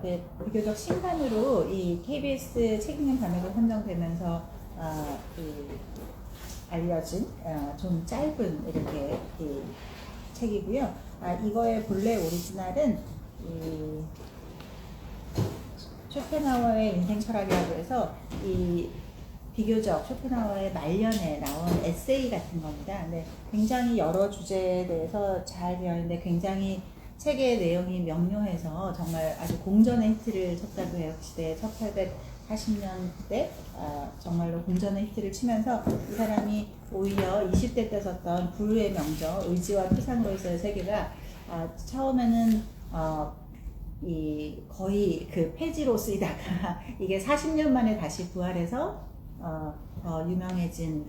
이렇게 비교적 신간으로 이 KBS 책 읽는 밤에도 선정되면서 알려진 좀 짧은 이렇게 이 책이고요. 이거의 본래 오리지널은 이 쇼펜하우어의 인생 철학이라고 해서 이 비교적 쇼펜하우어의 말년에 나온 에세이 같은 겁니다. 근데 굉장히 여러 주제에 대해서 잘 되어 있는데 굉장히 책의 내용이 명료해서 정말 아주 공전의 히트를 쳤다고 해요. 그 시대에 1840년대 정말로 공전의 히트를 치면서 이 사람이 오히려 20대 때 썼던 불후의 명저 의지와 표상으로서의 세계가 처음에는 이 거의 그 폐지로 쓰이다가 이게 40년 만에 다시 부활해서 더 유명해진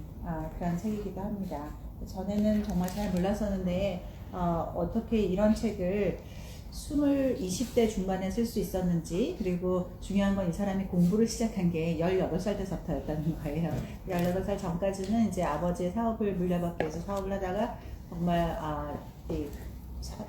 그런 책이기도 합니다. 전에는 정말 잘 몰랐었는데 어떻게 이런 책을 20대 중반에 쓸 수 있었는지, 그리고 중요한 건 이 사람이 공부를 시작한 게 18살 때서부터였다는 거예요. 18살 전까지는 이제 아버지의 사업을 물려받기 위해서 사업을 하다가 정말 이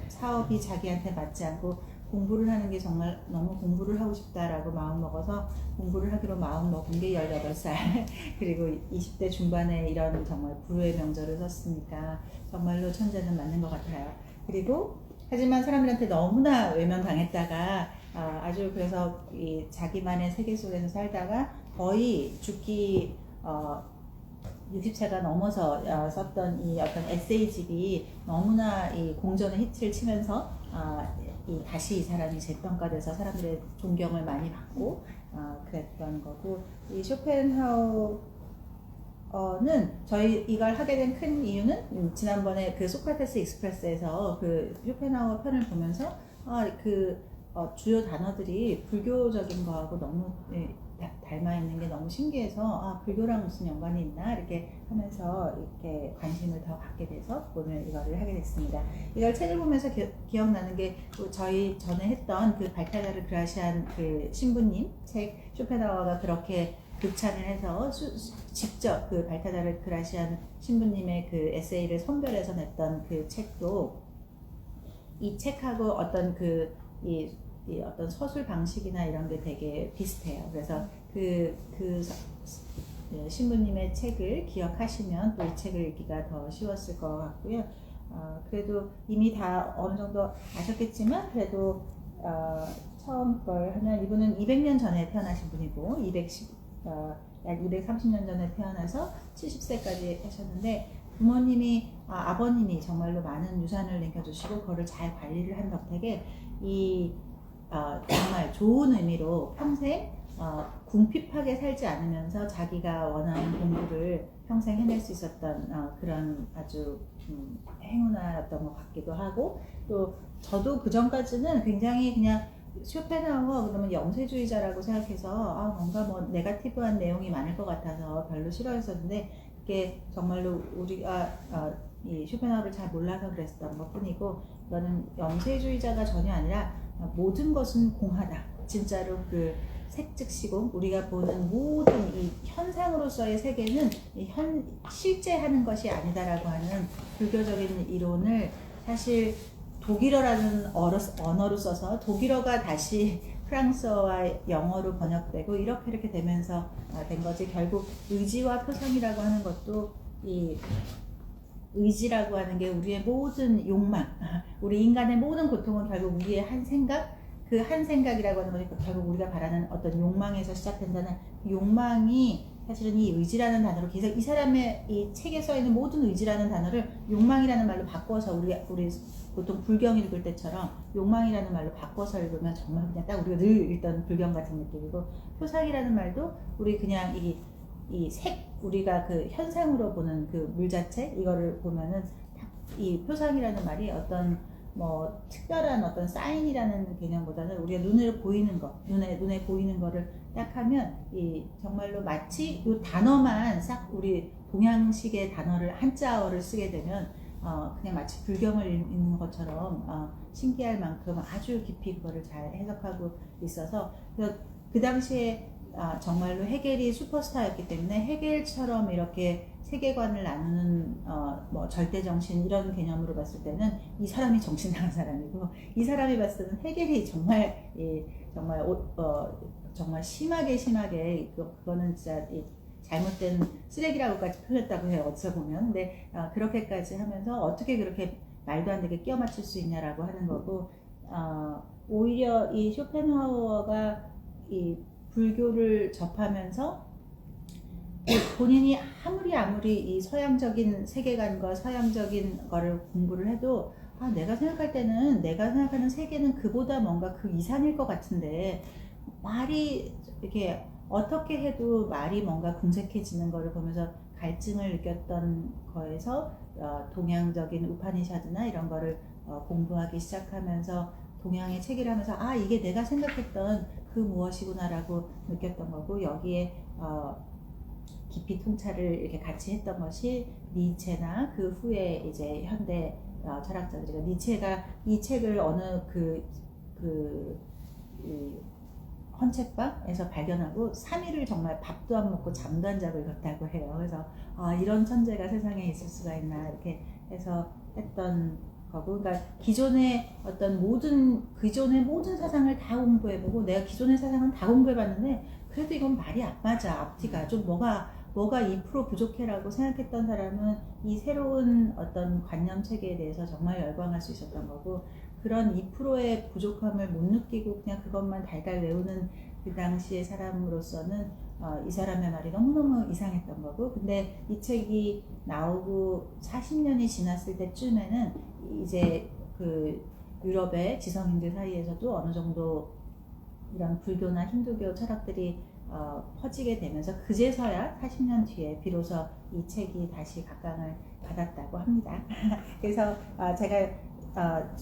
사업이 자기한테 맞지 않고 공부를 하는 게 정말 너무 공부를 하고 싶다라고 마음먹어서 공부를 하기로 마음먹은 게 18살 그리고 20대 중반에 이런 정말 불후의 명절을 썼으니까 정말로 천재는 맞는 것 같아요. 그리고 하지만 사람들한테 너무나 외면당했다가 아주 그래서 이 자기만의 세계 속에서 살다가 거의 죽기 60세가 넘어서 썼던 이 어떤 에세이집이 너무나 이 공전의 히트를 치면서 다시 이 사람이 재평가돼서 사람들의 존경을 많이 받고 그랬던 거고, 이 쇼펜하우어는 저희 이걸 하게 된 큰 이유는 지난번에 그 소크라테스 익스프레스에서 그 쇼펜하우어 편을 보면서 주요 단어들이 불교적인 거하고 너무 닮아 있는 게 너무 신기해서 불교랑 무슨 연관이 있나 이렇게 하면서 이렇게 관심을 더 갖게 돼서 오늘 이거를 하게 됐습니다. 이걸 책을 보면서 기억나는 게 저희 전에 했던 그 발타다르 그라시안 그 신부님 책, 쇼펜하우어가 그렇게 극찬을 해서 직접 그 발타다르 그라시안 신부님의 그 에세이를 선별해서 냈던 그 책도 이 책하고 어떤 이 어떤 서술 방식이나 이런 게 되게 비슷해요. 그래서 그 신부님의 책을 기억하시면 또 이 책을 읽기가 더 쉬웠을 것 같고요. 그래도 이미 다 어느 정도 아셨겠지만 그래도 처음 걸 하면 이분은 200년 전에 태어나신 분이고 약 230년 전에 태어나서 70세까지 하셨는데 부모님이 아버님이 정말로 많은 유산을 남겨주시고 그거를 잘 관리를 한 덕택에 정말 좋은 의미로 평생 궁핍하게 살지 않으면서 자기가 원하는 공부를 평생 해낼 수 있었던 그런 아주 행운이었던 것 같기도 하고, 또 저도 그 전까지는 굉장히 그냥 쇼펜하우어 그러면 영세주의자라고 생각해서 뭔가 뭐 네거티브한 내용이 많을 것 같아서 별로 싫어했었는데, 그게 정말로 우리가 이 쇼펜하우어를 잘 몰라서 그랬던 것 뿐이고, 이거는 영세주의자가 전혀 아니라 모든 것은 공하다. 진짜로 그 색즉시공, 우리가 보는 모든 이 현상으로서의 세계는 실제 하는 것이 아니다라고 하는 불교적인 이론을 사실 독일어라는 언어로 써서 독일어가 다시 프랑스어와 영어로 번역되고 이렇게 되면서 된 거지. 결국 의지와 표상이라고 하는 것도 이 의지라고 하는 게 우리의 모든 욕망, 우리 인간의 모든 고통은 결국 우리의 한 생각, 그 한 생각이라고 하는 거니까 결국 우리가 바라는 어떤 욕망에서 시작된다는 욕망이 사실은 이 의지라는 단어로 계속 이 사람의 이 책에 써 있는 모든 의지라는 단어를 욕망이라는 말로 바꿔서 우리 보통 불경 읽을 때처럼 욕망이라는 말로 바꿔서 읽으면 정말 그냥 딱 우리가 늘 읽던 불경 같은 느낌이고, 표상이라는 말도 우리 그냥 이 우리가 그 현상으로 보는 그 물 자체 이거를 보면은 이 표상이라는 말이 어떤 뭐 특별한 어떤 사인이라는 개념보다는 우리가 눈에 보이는 거, 눈에 보이는 거를 딱 하면 이 정말로 마치 이 단어만 싹 우리 동양식의 단어를 한자어를 쓰게 되면 그냥 마치 불경을 읽는 것처럼 신기할 만큼 아주 깊이 그거를 잘 해석하고 있어서 그 당시에 정말로 헤겔이 슈퍼스타였기 때문에 헤겔처럼 이렇게 세계관을 나누는 뭐 절대정신 이런 개념으로 봤을 때는 이 사람이 정신 나간 사람이고, 이 사람이 봤을 때는 헤겔이 정말 정말 심하게 그거는 진짜 잘못된 쓰레기라고까지 표현했다고 해요, 어디서 보면. 근데 그렇게까지 하면서 어떻게 그렇게 말도 안 되게 끼워 맞출 수 있냐라고 하는 거고, 오히려 이 쇼펜하우어가 이 불교를 접하면서 본인이 아무리 이 서양적인 세계관과 서양적인 거를 공부를 해도 내가 생각하는 세계는 그보다 뭔가 그 이상일 것 같은데, 말이 이렇게 어떻게 해도 말이 뭔가 궁색해지는 거를 보면서 갈증을 느꼈던 거에서 동양적인 우파니샤드나 이런 거를 공부하기 시작하면서 동양의 책을 하면서 이게 내가 생각했던 그 무엇이구나라고 느꼈던 거고, 여기에 깊이 통찰을 이렇게 같이 했던 것이 니체나 그 후에 이제 현대 철학자들이고, 니체가 이 책을 어느 헌책방에서 발견하고 3일을 정말 밥도 안 먹고 잠도 안 자고 읽었다고 해요. 그래서 이런 천재가 세상에 있을 수가 있나 이렇게 해서 했던 거고, 그러니까 기존의 모든 사상을 다 공부해보고, 내가 기존의 사상은 다 공부해봤는데 그래도 이건 말이 안 맞아, 앞뒤가 좀 뭐가 2% 부족해라고 생각했던 사람은 이 새로운 어떤 관념 체계에 대해서 정말 열광할 수 있었던 거고, 그런 2%의 부족함을 못 느끼고 그냥 그것만 달달 외우는 그 당시의 사람으로서는 이 사람의 말이 너무너무 이상했던 거고, 근데 이 책이 나오고 40년이 지났을 때쯤에는 이제 그 유럽의 지성인들 사이에서도 어느 정도 이런 불교나 힌두교 철학들이 퍼지게 되면서 그제서야 40년 뒤에 비로소 이 책이 다시 각광을 받았다고 합니다. 그래서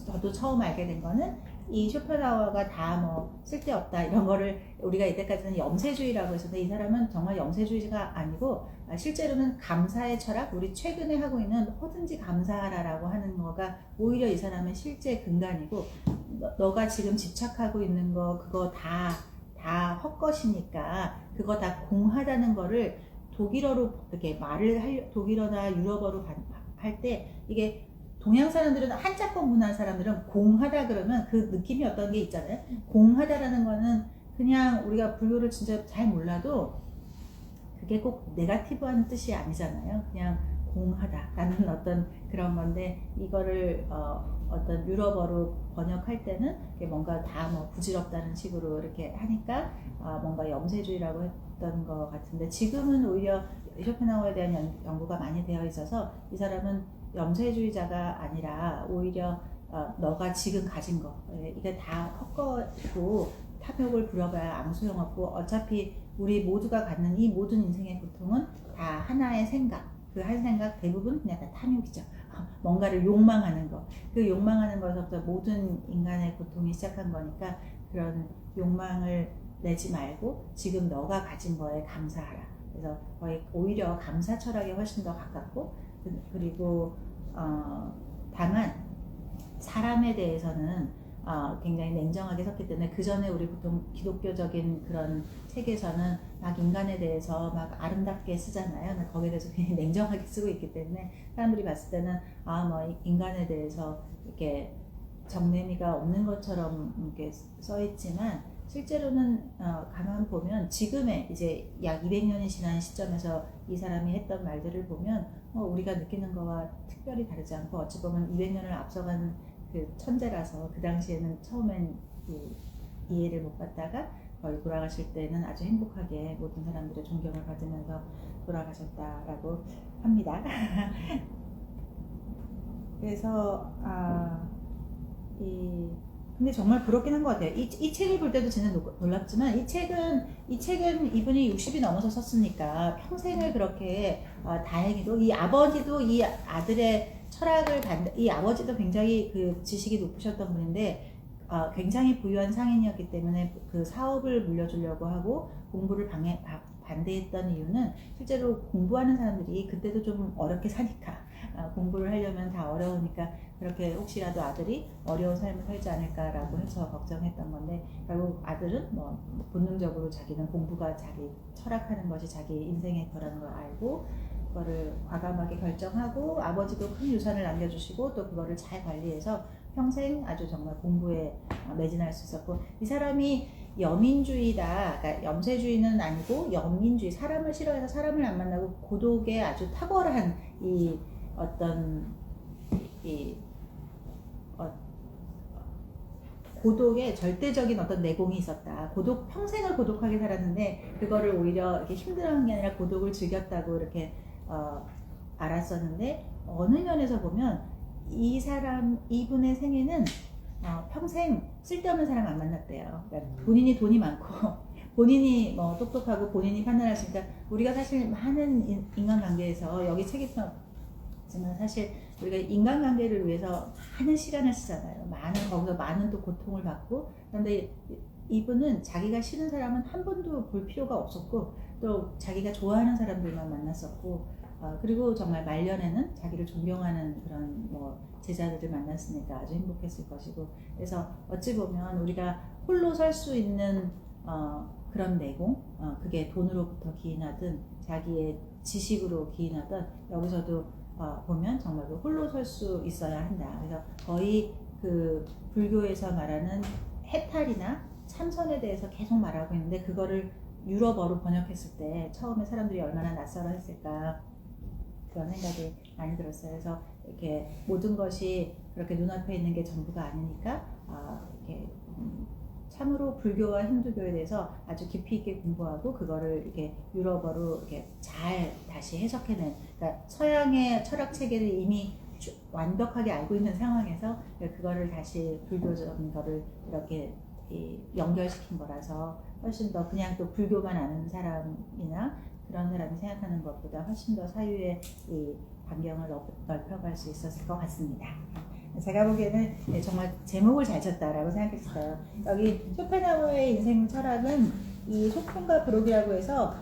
저도 처음 알게 된 거는 이 쇼펜하우어가 다 뭐 쓸데없다 이런 거를 우리가 이때까지는 염세주의라고 했었는데, 이 사람은 정말 염세주의가 아니고 실제로는 감사의 철학, 우리 최근에 하고 있는 뭐든지 감사하라라고 하는 거가 오히려 이 사람의 실제 근간이고, 너가 지금 집착하고 있는 거 그거 다 헛것이니까 그거 다 공하다는 거를 독일어로 이렇게 독일어나 유럽어로 할 때, 이게 동양 사람들은 한자권 문화 사람들은 공하다 그러면 그 느낌이 어떤 게 있잖아요. 공하다라는 거는 그냥 우리가 불교를 진짜 잘 몰라도 그게 꼭 네거티브한 뜻이 아니잖아요. 그냥 공하다라는 어떤 그런 건데, 이거를 어떤 유럽어로 번역할 때는 뭔가 다 뭐 부질없다는 식으로 이렇게 하니까 뭔가 염세주의라고 했던 것 같은데, 지금은 오히려 쇼펜하우어에 대한 연구가 많이 되어 있어서 이 사람은 염세주의자가 아니라 오히려 너가 지금 가진 거 이게 다 헛거고 탐욕을 부려봐야 아무 소용없고, 어차피 우리 모두가 갖는 이 모든 인생의 고통은 다 하나의 생각, 그 한 생각 대부분 그냥 다 탐욕이죠. 뭔가를 욕망하는 거, 그 욕망하는 것부터 모든 인간의 고통이 시작한 거니까, 그런 욕망을 내지 말고 지금 너가 가진 거에 감사하라. 그래서 거의 오히려 감사 철학에 훨씬 더 가깝고, 그리고 다만 사람에 대해서는 굉장히 냉정하게 섰기 때문에, 그 전에 우리 보통 기독교적인 그런 책에서는 막 인간에 대해서 막 아름답게 쓰잖아요. 거기에 대해서 굉장히 냉정하게 쓰고 있기 때문에 사람들이 봤을 때는 뭐 인간에 대해서 이렇게 정내미가 없는 것처럼 이렇게 써 있지만, 실제로는 가만 보면 지금의 이제 약 200년이 지난 시점에서 이 사람이 했던 말들을 보면 우리가 느끼는 거와 특별히 다르지 않고, 어찌 보면 200년을 앞서간 그 천재라서 그 당시에는 처음엔 이해를 못 받다가 거의 돌아가실 때는 아주 행복하게 모든 사람들의 존경을 받으면서 돌아가셨다라고 합니다. 그래서 근데 정말 부럽긴 한 것 같아요. 이 책을 볼 때도 저는 놀랍지만, 이 책은 이분이 60이 넘어서 썼으니까 평생을 그렇게 다행히도 이 아버지도 이 아들의 철학을 이 아버지도 굉장히 그 지식이 높으셨던 분인데 굉장히 부유한 상인이었기 때문에 그 사업을 물려주려고 하고 공부를 반대했던 이유는 실제로 공부하는 사람들이 그때도 좀 어렵게 사니까 공부를 하려면 다 어려우니까 그렇게 혹시라도 아들이 어려운 삶을 살지 않을까라고 해서 걱정했던 건데 결국 아들은 뭐 본능적으로 자기는 공부가 자기 철학하는 것이 자기 인생의 거라는 걸 알고 그거를 과감하게 결정하고 아버지도 큰 유산을 남겨주시고 또 그거를 잘 관리해서 평생 아주 정말 공부에 매진할 수 있었고 이 사람이 여민주의다, 그러니까 염세주의는 아니고 여민주의, 사람을 싫어해서 사람을 안 만나고 고독에 아주 탁월한 이 어떤 고독에 절대적인 어떤 내공이 있었다. 평생을 고독하게 살았는데 그거를 오히려 이렇게 힘들어하는 게 아니라 고독을 즐겼다고 이렇게 알았었는데 어느 면에서 보면 이분의 생애는 평생 쓸데없는 사람 안 만났대요. 그러니까 본인이 돈이 많고 본인이 뭐 똑똑하고 본인이 판단할 수 있으니까 우리가 사실 많은 인간관계에서 여기 책이 있지만 사실 우리가 인간관계를 위해서 많은 시간을 쓰잖아요. 거기서 많은 또 고통을 받고 그런데 이분은 자기가 싫은 사람은 한 번도 볼 필요가 없었고 또 자기가 좋아하는 사람들만 만났었고 그리고 정말 말년에는 자기를 존경하는 그런 뭐 제자들을 만났으니까 아주 행복했을 것이고 그래서 어찌 보면 우리가 홀로 설 수 있는 그런 내공 그게 돈으로부터 기인하든 자기의 지식으로 기인하든 여기서도 보면 정말 그 홀로 설 수 있어야 한다. 그래서 거의 그 불교에서 말하는 해탈이나 참선에 대해서 계속 말하고 있는데 그거를 유럽어로 번역했을 때 처음에 사람들이 얼마나 낯설어 했을까 그런 생각이 많이 들었어요. 그래서 이렇게 모든 것이 그렇게 눈앞에 있는 게 전부가 아니니까 이렇게 참으로 불교와 힌두교에 대해서 아주 깊이 있게 공부하고 그거를 이렇게 유럽어로 이렇게 잘 다시 해석해낸 그러니까 서양의 철학 체계를 이미 완벽하게 알고 있는 상황에서 그거를 다시 불교적인 거를 이렇게 연결시킨 거라서 훨씬 더 그냥 또 불교만 아는 사람이나 그런 사람이 생각하는 것보다 훨씬 더 사유의 이 반경을 넓혀갈 수 있었을 것 같습니다. 제가 보기에는 정말 제목을 잘 쳤다라고 생각했어요. 여기 쇼펜하우어의 인생 철학은 이 소품과 부록이라고 해서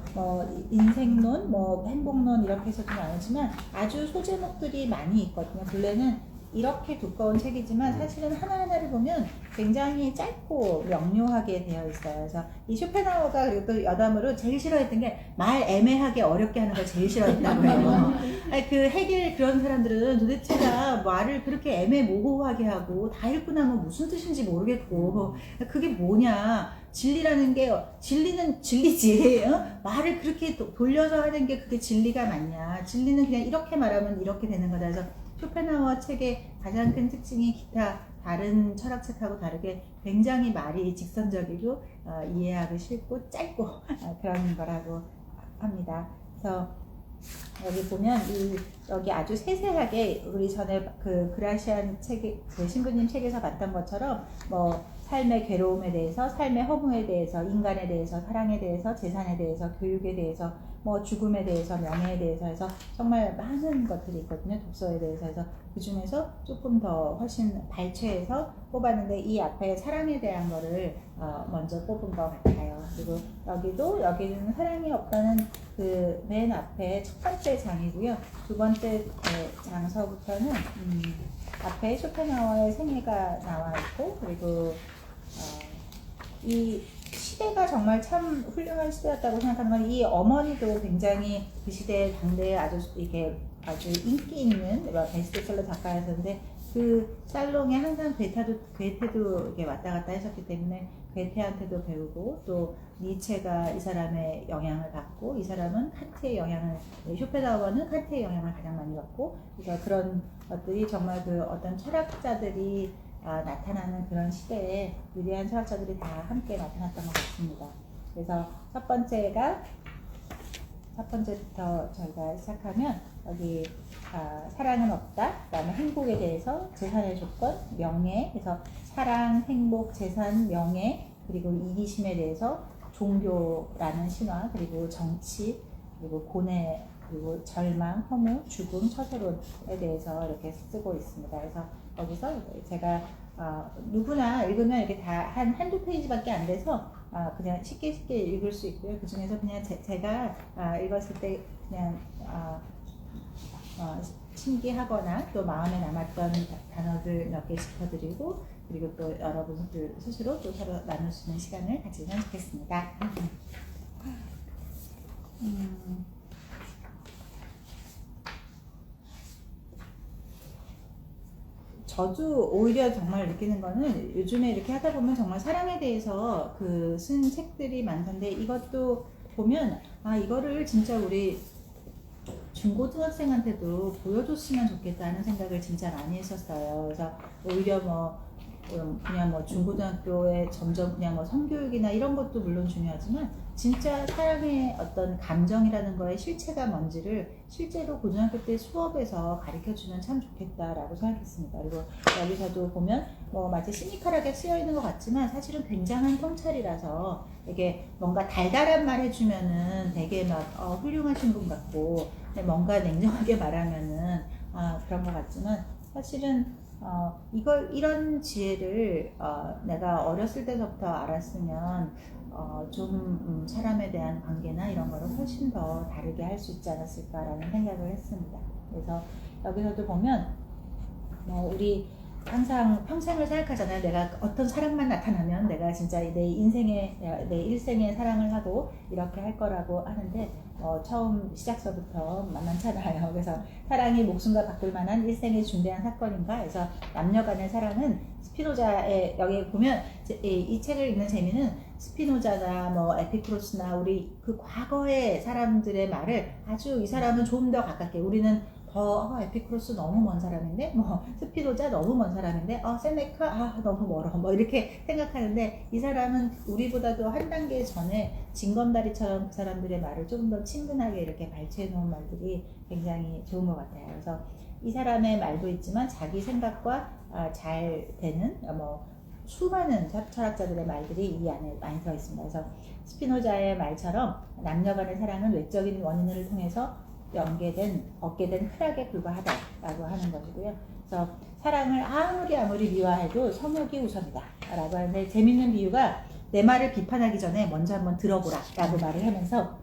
인생론, 행복론 이렇게 해서 좀 나누지만 아주 소제목들이 많이 있거든요. 본래는 이렇게 두꺼운 책이지만 사실은 하나하나를 보면 굉장히 짧고 명료하게 되어 있어요. 그래서 이 쇼펜하우어가 그리고 또 여담으로 제일 싫어했던 게 말 애매하게 어렵게 하는 걸 제일 싫어했다고 해요. 아니, 그 해겔 그런 사람들은 도대체 다 말을 그렇게 애매모호하게 하고 다 읽고 나면 무슨 뜻인지 모르겠고 그게 뭐냐. 진리라는 게 진리는 진리지 말을 그렇게 돌려서 하는 게 그게 진리가 맞냐. 진리는 그냥 이렇게 말하면 이렇게 되는 거다. 그래서 쇼펜하우어 책의 가장 큰 특징이 기타 다른 철학책하고 다르게 굉장히 말이 직선적이고 이해하기 쉽고 짧고 그런 거라고 합니다. 그래서 여기 보면 여기 아주 세세하게 우리 전에 그 그라시안 책의 그 신부님 책에서 봤던 것처럼 삶의 괴로움에 대해서, 삶의 허무에 대해서, 인간에 대해서, 사랑에 대해서, 재산에 대해서, 교육에 대해서, 죽음에 대해서, 명예에 대해서 해서 정말 많은 것들이 있거든요. 독서에 대해서 해서 그 중에서 조금 더 훨씬 발췌해서 뽑았는데 이 앞에 사랑에 대한 거를 먼저 뽑은 것 같아요. 그리고 여기는 사랑이 없다는 그 맨 앞에 첫 번째 장이고요. 두 번째 장서부터는 앞에 쇼펜하우어의 생애가 나와 있고 그리고 이 시대가 정말 참 훌륭한 시대였다고 생각하는 건 이 어머니도 굉장히 그 시대 당대에 아주 인기 있는 베스트셀러 작가였었는데 그 살롱에 항상 괴테도 이렇게 왔다 갔다 했었기 때문에 괴테한테도 배우고 또 니체가 이 사람의 영향을 받고 이 사람은 칸트의 영향을 쇼펜하우어는 칸트의 영향을 가장 많이 받고 그래서 그런 것들이 정말 그 어떤 철학자들이 나타나는 그런 시대에 위대한 철학자들이 다 함께 나타났던 것 같습니다. 그래서 첫 번째부터 저희가 시작하면 여기 사랑은 없다, 그다음에 행복에 대해서, 재산의 조건, 명예, 그래서 사랑, 행복, 재산, 명예, 그리고 이기심에 대해서, 종교라는 신화, 그리고 정치, 그리고 고뇌, 그리고 절망, 허무, 죽음, 처세론에 대해서 이렇게 쓰고 있습니다. 그래서 여기서 제가 누구나 읽으면 이렇게 다 한두 페이지밖에 안 돼서 그냥 쉽게 읽을 수 있고요. 그 중에서 그냥 제가 읽었을 때 그냥 신기하거나 또 마음에 남았던 단어들 몇 개 짚어드리고, 그리고 또 여러분들 스스로 또 서로 나눌 수 있는 시간을 가지면 좋겠습니다. 저도 오히려 정말 느끼는 거는 요즘에 이렇게 하다 보면 정말 사랑에 대해서 그 쓴 책들이 많던데, 이것도 보면 이거를 진짜 우리 중고등학생한테도 보여줬으면 좋겠다는 생각을 진짜 많이 했었어요. 그래서 오히려 그냥 중고등학교에 점점 그냥 성교육이나 이런 것도 물론 중요하지만, 진짜 사랑의 어떤 감정이라는 거의 실체가 뭔지를 실제로 고등학교 때 수업에서 가르쳐주면 참 좋겠다라고 생각했습니다. 그리고 여기서도 보면 마치 시니컬하게 쓰여 있는 것 같지만 사실은 굉장한 통찰이라서, 이게 뭔가 달달한 말 해주면은 되게 훌륭하신 분 같고, 뭔가 냉정하게 말하면은 그런 것 같지만, 사실은 이런 지혜를 내가 어렸을 때부터 알았으면 좀 사람에 대한 관계나 이런 거를 훨씬 더 다르게 할 수 있지 않았을까라는 생각을 했습니다. 그래서 여기서도 보면 우리 항상 평생을 생각하잖아요. 내가 어떤 사람만 나타나면 내가 진짜 내 일생의 사랑을 하고 이렇게 할 거라고 하는데, 처음 시작서부터 만만찮아요. 그래서 사랑이 목숨과 바꿀 만한 일생의 중대한 사건인가 해서, 남녀 간의 사랑은 스피노자의, 여기 보면 이 책을 읽는 재미는 스피노자나 에피쿠로스나 우리 그 과거의 사람들의 말을 아주, 이 사람은 좀 더 가깝게, 우리는 에피쿠로스 너무 먼 사람인데, 스피노자 너무 먼 사람인데, 세네카 너무 멀어, 이렇게 생각하는데, 이 사람은 우리보다도 한 단계 전에 징검다리처럼 그 사람들의 말을 조금 더 친근하게 이렇게 발췌해 놓은 말들이 굉장히 좋은 것 같아요. 그래서 이 사람의 말도 있지만 자기 생각과 잘 되는 수많은 철학자들의 말들이 이 안에 많이 들어있습니다. 그래서 스피노자의 말처럼 남녀 간의 사랑은 외적인 원인을 통해서 얻게 된 쾌락에 불과하다라고 하는 것이고요. 그래서 사랑을 아무리 미화해도 성욕이 우선이다 라고 하는데, 재밌는 비유가, 내 말을 비판하기 전에 먼저 한번 들어보라 라고 말을 하면서,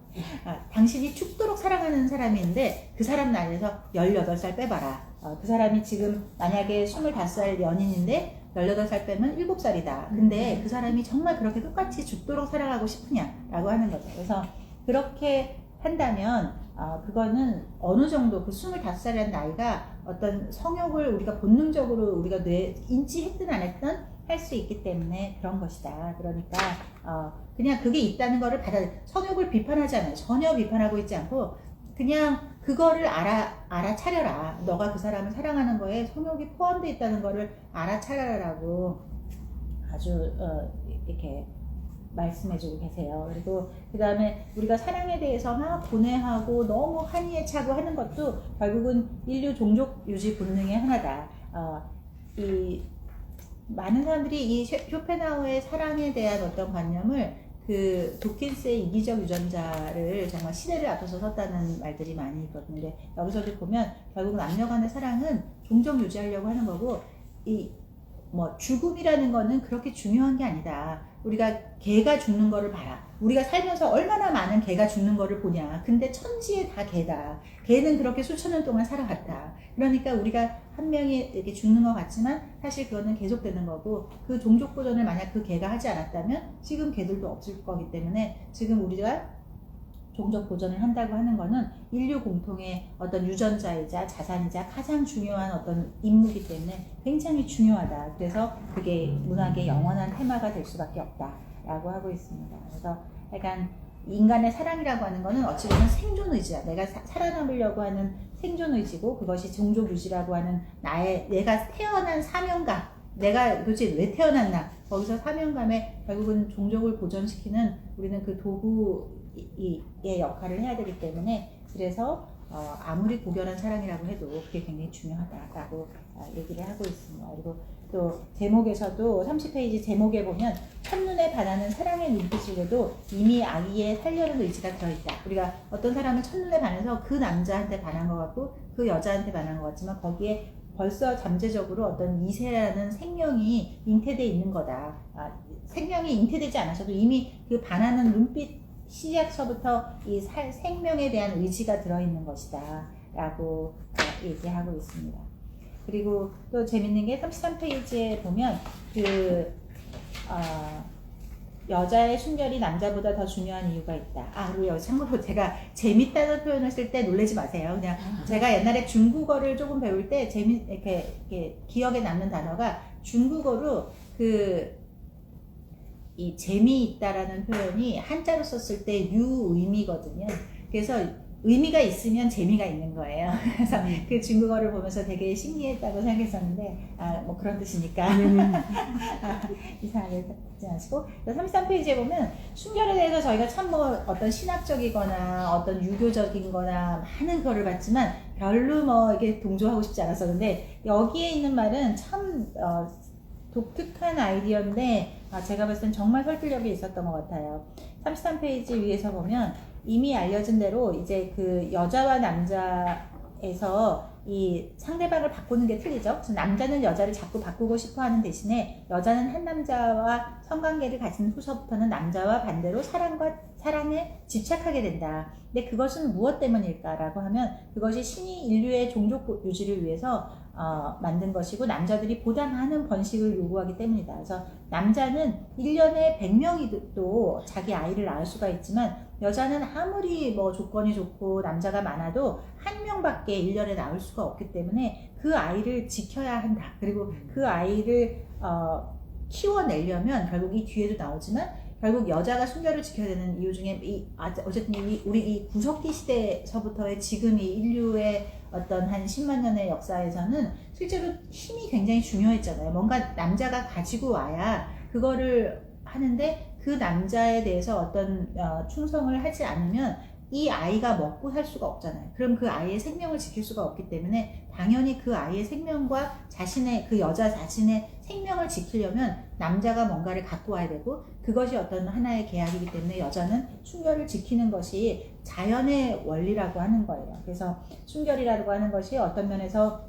당신이 죽도록 사랑하는 사람이 있는데 그 사람 나이에서 18살 빼봐라. 그 사람이 지금 만약에 25살 연인인데 18살 빼면 7살이다. 근데 그 사람이 정말 그렇게 똑같이 죽도록 사랑하고 싶으냐라고 하는 거죠. 그래서 그렇게 한다면 그거는 어느 정도 그 25살이라는 나이가 어떤 성욕을 우리가 본능적으로 우리가 인지했든 안 했든 할 수 있기 때문에 그런 것이다. 그러니까 그냥 그게 있다는 거를 성욕을 비판하지 않아요. 전혀 비판하고 있지 않고, 그냥 그거를 알아차려라. 너가 그 사람을 사랑하는 거에 성욕이 포함되어 있다는 거를 알아차려라라고 아주 이렇게 말씀해주고 계세요. 그리고 그 다음에 우리가 사랑에 대해서 막 고뇌하고 너무 한이에 차고 하는 것도 결국은 인류 종족 유지 본능의 하나다. 이 많은 사람들이 이 쇼펜하우의 사랑에 대한 어떤 관념을 그 도킨스의 이기적 유전자를 정말 시대를 앞서서 섰다는 말들이 많이 있거든요. 근데 여기서도 보면 결국 남녀 간의 사랑은 종종 유지하려고 하는 거고, 죽음이라는 거는 그렇게 중요한 게 아니다. 우리가 개가 죽는 거를 봐라. 우리가 살면서 얼마나 많은 개가 죽는 거를 보냐. 근데 천지에 다 개다. 개는 그렇게 수천 년 동안 살아갔다. 그러니까 우리가 한 명이 이렇게 죽는 것 같지만 사실 그거는 계속되는 거고, 그 종족 보존을 만약 그 개가 하지 않았다면 지금 개들도 없을 거기 때문에, 지금 우리가 종족 보존을 한다고 하는 거는 인류 공통의 어떤 유전자이자 자산이자 가장 중요한 어떤 임무이기 때문에 굉장히 중요하다. 그래서 그게 문학의 영원한 테마가 될 수밖에 없다라고 하고 있습니다. 그래서 약간 인간의 사랑이라고 하는 거는 어찌 보면 생존 의지야. 내가 살아남으려고 하는 생존 의지고, 그것이 종족 유지라고 하는 내가 태어난 사명감, 내가 도대체 왜 태어났나, 거기서 사명감에 결국은 종족을 보존시키는 우리는 그 도구의 역할을 해야 되기 때문에, 그래서 아무리 고결한 사랑이라고 해도 그게 굉장히 중요하다라고 얘기를 하고 있습니다. 그리고 또 제목에서도 30페이지 제목에 보면, 첫눈에 반하는 사랑의 눈빛으로도 이미 아기의 살려는 의지가 들어있다. 우리가 어떤 사람은 첫눈에 반해서 그 남자한테 반한 것 같고 그 여자한테 반한 것 같지만, 거기에 벌써 잠재적으로 어떤 이세라는 생명이 잉태되어 있는 거다. 생명이 잉태되지 않아서도 이미 그 반하는 눈빛 시작서부터 이 생명에 대한 의지가 들어있는 것이다 라고 얘기하고 있습니다. 그리고 또 재밌는 게 33페이지에 보면 여자의 순결이 남자보다 더 중요한 이유가 있다. 그리고 여기 참고로 제가 재밌다는 표현을 쓸 때 놀라지 마세요. 그냥 제가 옛날에 중국어를 조금 배울 때 이렇게 기억에 남는 단어가 중국어로 이 재미있다라는 표현이 한자로 썼을 때 유의미거든요. 그래서 의미가 있으면 재미가 있는 거예요. 그래서 그 중국어를 보면서 되게 신기했다고 생각했었는데, 뭐 그런 뜻이니까. 이상하게 듣지 마시고. 33페이지에 보면, 순결에 대해서 저희가 참 뭐 어떤 신학적이거나 어떤 유교적인 거나 많은 거를 봤지만, 별로 뭐 이렇게 동조하고 싶지 않았었는데, 여기에 있는 말은 참, 독특한 아이디어인데, 제가 봤을 땐 정말 설득력이 있었던 것 같아요. 33페이지 위에서 보면, 이미 알려진 대로 이제 그 여자와 남자에서 이 상대방을 바꾸는 게 틀리죠. 남자는 여자를 자꾸 바꾸고 싶어 하는 대신에 여자는 한 남자와 성관계를 가진 후서부터는 남자와 반대로 사랑에 집착하게 된다. 근데 그것은 무엇 때문일까라고 하면 그것이 신이 인류의 종족 유지를 위해서 만든 것이고 남자들이 보다 많은 번식을 요구하기 때문이다. 그래서 남자는 1년에 100명이도 자기 아이를 낳을 수가 있지만 여자는 아무리 뭐 조건이 좋고 남자가 많아도 한 명밖에 1년에 낳을 수가 없기 때문에 그 아이를 지켜야 한다. 그리고 그 아이를 키워내려면 결국 이 뒤에도 나오지만 결국 여자가 순결을 지켜야 되는 이유 중에 어쨌든 우리 이 구석기 시대서부터의 지금 이 인류의 어떤 한 10만 년의 역사에서는 실제로 힘이 굉장히 중요했잖아요. 뭔가 남자가 가지고 와야 그거를 하는데 그 남자에 대해서 어떤 충성을 하지 않으면 이 아이가 먹고 살 수가 없잖아요. 그럼 그 아이의 생명을 지킬 수가 없기 때문에 당연히 그 아이의 생명과 그 여자 자신의 생명을 지키려면 남자가 뭔가를 갖고 와야 되고 그것이 어떤 하나의 계약이기 때문에 여자는 순결을 지키는 것이 자연의 원리라고 하는 거예요. 그래서 순결이라고 하는 것이 어떤 면에서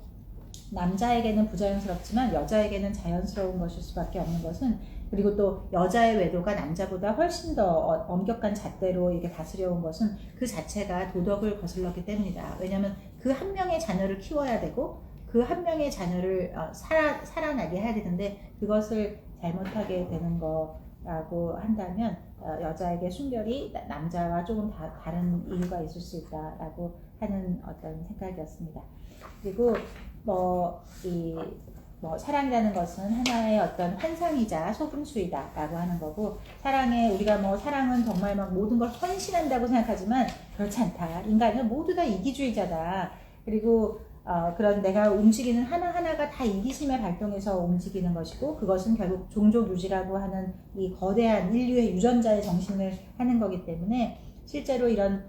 남자에게는 부자연스럽지만 여자에게는 자연스러운 것일 수밖에 없는 것은 그리고 또 여자의 외도가 남자보다 훨씬 더 엄격한 잣대로 이렇게 다스려온 것은 그 자체가 도덕을 거슬렀기 때문이다. 왜냐하면 그 한 명의 자녀를 키워야 되고 그 한 명의 자녀를 살아나게 해야 되는데 그것을 잘못하게 되는 거라고 한다면 여자에게 순결이 남자와 조금 다른 이유가 있을 수 있다라고 하는 어떤 생각이었습니다. 그리고 사랑이라는 것은 하나의 어떤 환상이자 속임수이다라고 하는 거고 우리가 사랑은 정말 막 모든 걸 헌신한다고 생각하지만 그렇지 않다. 인간은 모두 다 이기주의자다. 그리고 그런 내가 움직이는 하나하나가 다 이기심에 발동해서 움직이는 것이고 그것은 결국 종족 유지라고 하는 이 거대한 인류의 유전자의 정신을 하는 거기 때문에 실제로 이런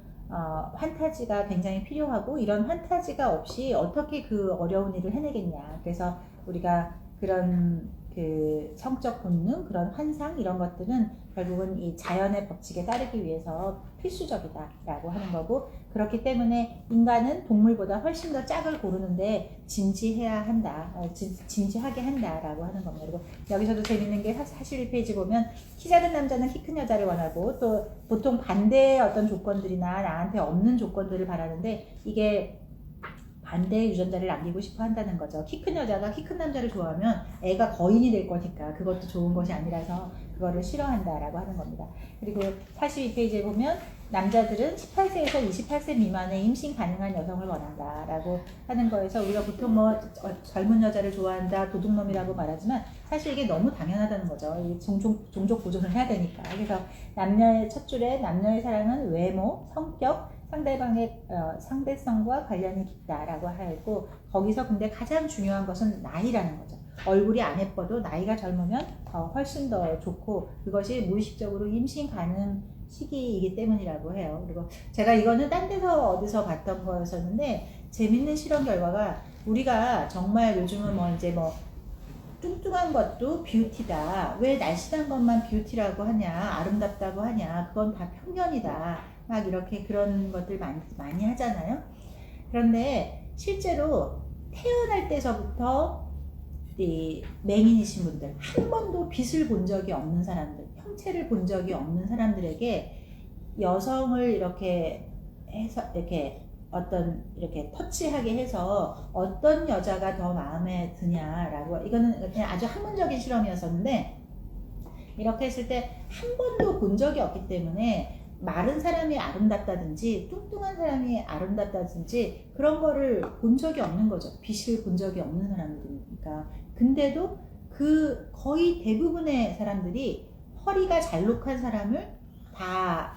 환타지가 굉장히 필요하고 이런 환타지가 없이 어떻게 그 어려운 일을 해내겠냐. 그래서 우리가 그런 그 성적 본능, 그런 환상 이런 것들은 결국은 이 자연의 법칙에 따르기 위해서 필수적이다라고 하는 거고 그렇기 때문에 인간은 동물보다 훨씬 더 짝을 고르는데 진지해야 한다, 진지하게 한다라고 하는 겁니다. 그리고 여기서도 재밌는 게 41페이지 보면 키 작은 남자는 키 큰 여자를 원하고 또 보통 반대의 어떤 조건들이나 나한테 없는 조건들을 바라는데 이게 반대의 유전자를 남기고 싶어 한다는 거죠. 키 큰 여자가 키 큰 남자를 좋아하면 애가 거인이 될 거니까 그것도 좋은 것이 아니라서 그거를 싫어한다라고 하는 겁니다. 그리고 42페이지에 보면 남자들은 18세에서 28세 미만의 임신 가능한 여성을 원한다라고 하는 거에서 우리가 보통 젊은 여자를 좋아한다, 도둑놈이라고 말하지만 사실 이게 너무 당연하다는 거죠. 이 종족 보존을 해야 되니까. 그래서 남녀의 첫 줄에 남녀의 사랑은 외모, 성격, 상대방의 상대성과 관련이 깊다라고 하고 거기서 근데 가장 중요한 것은 나이라는 거죠. 얼굴이 안 예뻐도 나이가 젊으면 훨씬 더 좋고 그것이 무의식적으로 임신 가능 시기이기 때문이라고 해요. 그리고 제가 이거는 딴 데서 어디서 봤던 거였었는데 재밌는 실험 결과가 우리가 정말 요즘은 뚱뚱한 것도 뷰티다. 왜 날씬한 것만 뷰티라고 하냐, 아름답다고 하냐, 그건 다 편견이다. 막 이렇게 그런 것들 많이 하잖아요. 그런데 실제로 태어날 때서부터 이 맹인이신 분들, 한 번도 빛을 본 적이 없는 사람들, 형체를 본 적이 없는 사람들에게 여성을 이렇게 해서 이렇게 어떤 이렇게 터치하게 해서 어떤 여자가 더 마음에 드냐라고, 이거는 그냥 아주 학문적인 실험이었었는데, 이렇게 했을 때 한 번도 본 적이 없기 때문에 마른 사람이 아름답다든지 뚱뚱한 사람이 아름답다든지 그런 거를 본 적이 없는 거죠. 빛을 본 적이 없는 사람들이니까. 근데도 그 거의 대부분의 사람들이 허리가 잘록한 사람을 다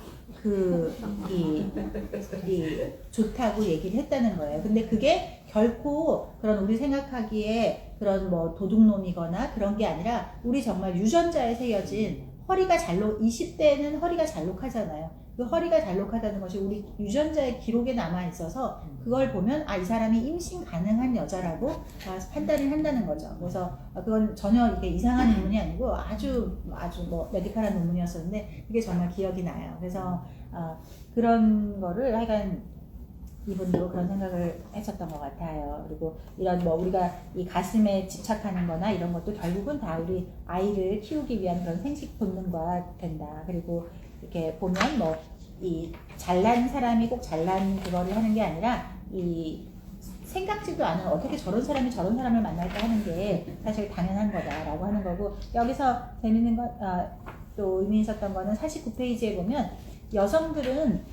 좋다고 얘기를 했다는 거예요. 근데 그게 결코 그런 우리 생각하기에 그런 뭐 도둑놈이거나 그런 게 아니라 우리 정말 유전자에 새겨진 허리가 20대에는 허리가 잘록하잖아요. 그 허리가 잘록하다는 것이 우리 유전자의 기록에 남아 있어서 그걸 보면 이 사람이 임신 가능한 여자라고 판단을 한다는 거죠. 그래서 그건 전혀 이게 이상한 논문이 아니고 아주 뭐 메디컬한 논문이었었는데 그게 정말 기억이 나요. 그래서 그런 거를 하여간 이분도 그런 생각을 했었던 것 같아요. 그리고 이런 뭐 우리가 이 가슴에 집착하는 거나 이런 것도 결국은 다 우리 아이를 키우기 위한 그런 생식 본능과 된다. 그리고 이렇게 보면 뭐 이 잘난 사람이 꼭 잘난 그거를 하는 게 아니라 이 생각지도 않은 어떻게 저런 사람이 저런 사람을 만날까 하는 게 사실 당연한 거다라고 하는 거고, 여기서 재밌는 건 또 의미 있었던 거는 49페이지에 보면 여성들은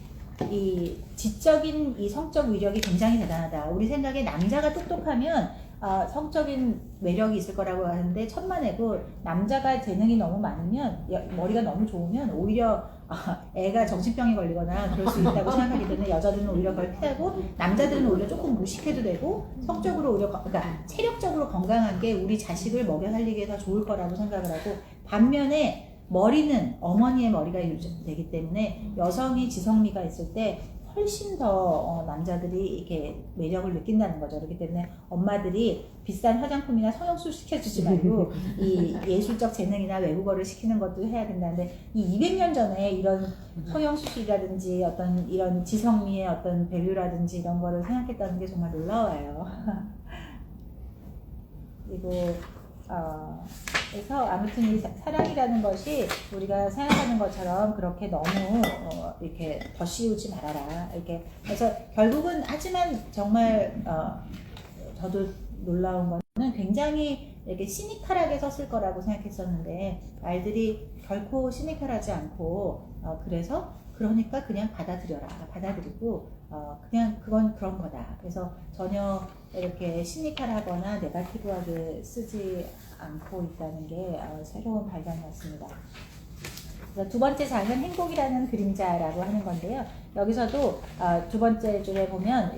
이 지적인 이 성적 위력이 굉장히 대단하다. 우리 생각에 남자가 똑똑하면 성적인 매력이 있을 거라고 하는데 천만에도 남자가 재능이 너무 많으면 머리가 너무 좋으면 오히려 애가 정신병에 걸리거나 그럴 수 있다고 생각하기 때문에 여자들은 오히려 그걸 피하고 남자들은 오히려 조금 무식해도 되고 성적으로 오히려 그러니까 체력적으로 건강한 게 우리 자식을 먹여 살리기에 더 좋을 거라고 생각을 하고, 반면에 머리는 어머니의 머리가 유지되기 때문에 여성이 지성미가 있을 때 훨씬 더 남자들이 이렇게 매력을 느낀다는 거죠. 그렇기 때문에 엄마들이 비싼 화장품이나 성형술 시켜주지 말고 이 예술적 재능이나 외국어를 시키는 것도 해야 된다는데, 이 200년 전에 이런 성형수술이라든지 어떤 이런 지성미의 어떤 밸류라든지 이런 거를 생각했다는 게 정말 놀라워요. 그리고 그래서 아무튼 이 사랑이라는 것이 우리가 생각하는 것처럼 그렇게 너무 이렇게 더 씌우지 말아라. 이렇게 그래서 결국은 하지만 정말 저도 놀라운 거는 굉장히 이렇게 시니컬하게 썼을 거라고 생각했었는데 말들이 결코 시니컬하지 않고 그러니까 그냥 받아들이고 그냥 그건 그런 거다. 그래서 전혀 이렇게 시니컬하거나 네거티브하게 쓰지 않고 있다는 게 새로운 발견이었습니다. 그래서 두 번째 장은 행복이라는 그림자라고 하는 건데요. 여기서도 두 번째 줄에 보면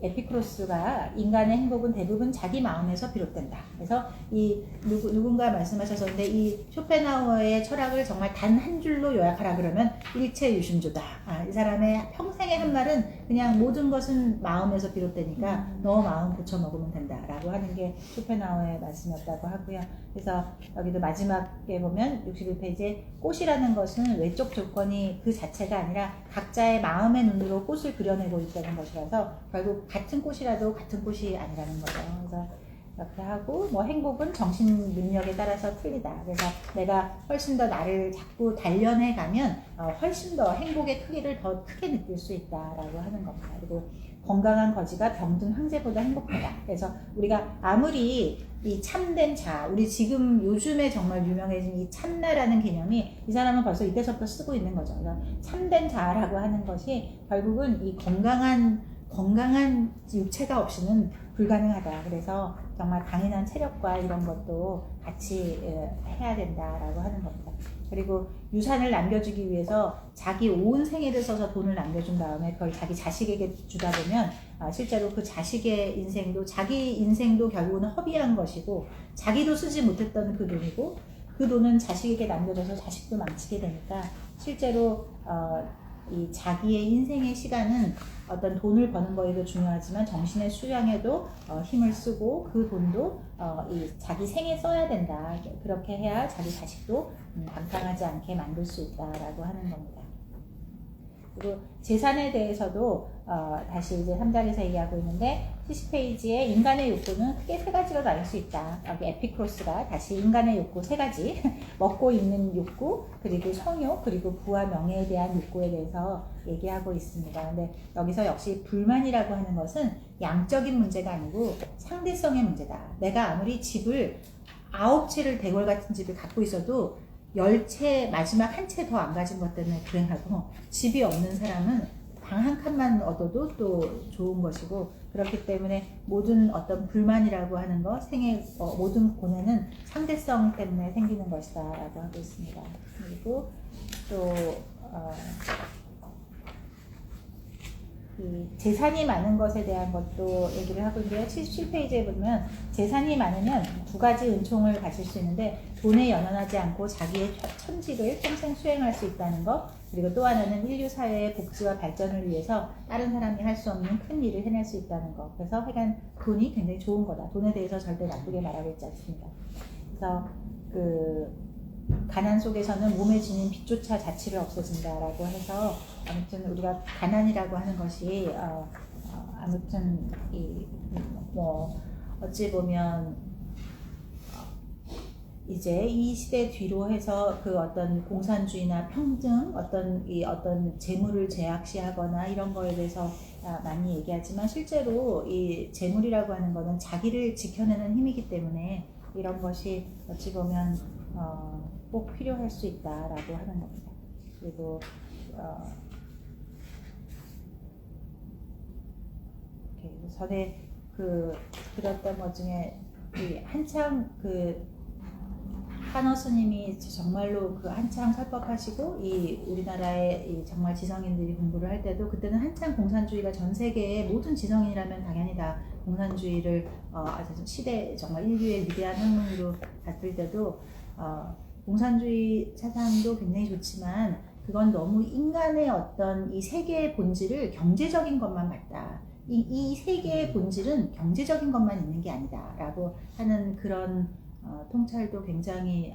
에피크로스가 인간의 행복은 대부분 자기 마음에서 비롯된다. 그래서 이 누군가 말씀하셨었는데 이 쇼펜하우어의 철학을 정말 단 한 줄로 요약하라 그러면 일체유심주다. 이 사람의 평생의 한 말은 그냥 모든 것은 마음에서 비롯되니까 너 마음 고쳐 먹으면 된다라고 하는 게 쇼펜하우어의 말씀이었다고 하고요. 그래서 여기도 마지막에 보면 61페이지에 꽃이라는 것은 외적 조건이 그 자체가 아니라 각자의 마음의 눈으로 꽃을 그려내고 있다는 것이라서 결국 같은 꽃이라도 같은 꽃이 아니라는 거죠. 그래서 이렇게 하고 뭐 행복은 정신 능력에 따라서 틀리다. 그래서 내가 훨씬 더 나를 자꾸 단련해 가면 훨씬 더 행복의 크기를 더 크게 느낄 수 있다라고 하는 겁니다. 그리고 건강한 거지가 병든 황제보다 행복하다. 그래서 우리가 아무리 이 참된 자, 우리 지금 요즘에 정말 유명해진 이 참나라는 개념이 이 사람은 벌써 이때서부터 쓰고 있는 거죠. 그래서 참된 자라고 하는 것이 결국은 이 건강한 육체가 없이는 불가능하다. 그래서 정말 강인한 체력과 이런 것도 같이 해야 된다라고 하는 겁니다. 그리고 유산을 남겨주기 위해서 자기 온 생애를 써서 돈을 남겨준 다음에 그걸 자기 자식에게 주다 보면 실제로 그 자식의 인생도 자기 인생도 결국은 허비한 것이고 자기도 쓰지 못했던 그 돈이고 그 돈은 자식에게 남겨져서 자식도 망치게 되니까 실제로 이 자기의 인생의 시간은 어떤 돈을 버는 거에도 중요하지만 정신의 수양에도 힘을 쓰고 그 돈도 이 자기 생에 써야 된다. 그렇게 해야 자기 자식도 방탕하지 않게 만들 수 있다라고 하는 겁니다. 그리고 재산에 대해서도 다시 이제 3장에서 얘기하고 있는데 70페이지에 인간의 욕구는 크게 세 가지로 나눌 수 있다. 여기 에피크로스가 다시 인간의 욕구 세 가지 먹고 있는 욕구, 그리고 성욕, 그리고 부와 명예에 대한 욕구에 대해서 얘기하고 있습니다. 근데 여기서 역시 불만이라고 하는 것은 양적인 문제가 아니고 상대성의 문제다. 내가 아무리 집을 9채를 대궐 같은 집을 갖고 있어도 10채 마지막 한 채 더 안 가진 것 때문에 불행하고, 집이 없는 사람은 방 한 칸만 얻어도 또 좋은 것이고, 그렇기 때문에 모든 어떤 불만이라고 하는 것, 모든 고뇌는 상대성 때문에 생기는 것이다 라고 하고 있습니다. 그리고 또 이 재산이 많은 것에 대한 것도 얘기를 하고 있는데요. 77페이지에 보면 재산이 많으면 두 가지 은총을 가질 수 있는데, 돈에 연연하지 않고 자기의 천직을 평생 수행할 수 있다는 것, 그리고 또 하나는 인류 사회의 복지와 발전을 위해서 다른 사람이 할 수 없는 큰 일을 해낼 수 있다는 것. 그래서 하여간 돈이 굉장히 좋은 거다. 돈에 대해서 절대 나쁘게 말하고 있지 않습니다. 그래서 가난 속에서는 몸에 지닌 빛조차 자취를 없어진다라고 해서, 아무튼 우리가 가난이라고 하는 것이 아무튼 어찌 보면 이제 이 시대 뒤로 해서 그 어떤 공산주의나 평등, 어떤 재물을 제약시하거나 이런 거에 대해서 많이 얘기하지만, 실제로 이 재물이라고 하는 거는 자기를 지켜내는 힘이기 때문에 이런 것이 어찌 보면 꼭 필요할 수 있다라고 하는 겁니다. 그리고 전에 들었던 것 중에 한창 한어 스님이 정말로 한창 설법하시고 우리나라의 정말 지성인들이 공부를 할 때도, 그때는 한창 공산주의가 전 세계의 모든 지성인이라면 당연히 다 공산주의를 시대 정말 인류의 위대한 혁명으로 봤을 때도 공산주의 사상도 굉장히 좋지만 그건 너무 인간의 어떤 이 세계의 본질을 경제적인 것만 봤다. 이 세계의 본질은 경제적인 것만 있는 게 아니다 라고 하는 그런 통찰도 굉장히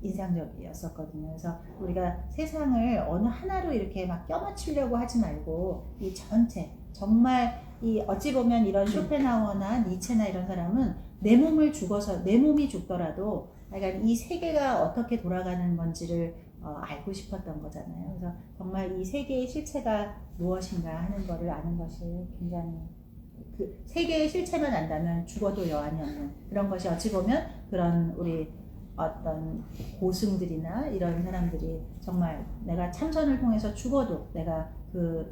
인상적이었었거든요. 그래서 우리가 세상을 어느 하나로 이렇게 막 껴맞추려고 하지 말고, 이 전체, 정말 어찌 보면 이런 쇼펜하우어나 니체나 이런 사람은 내 몸이 죽더라도 약간 이 세계가 어떻게 돌아가는 건지를 알고 싶었던 거잖아요. 그래서 정말 이 세계의 실체가 무엇인가 하는 것을 아는 것이 굉장히, 그 세계의 실체만 안다면 죽어도 여한이 없는 그런 것이, 어찌 보면 그런 우리 어떤 고승들이나 이런 사람들이 정말 내가 참선을 통해서 죽어도 내가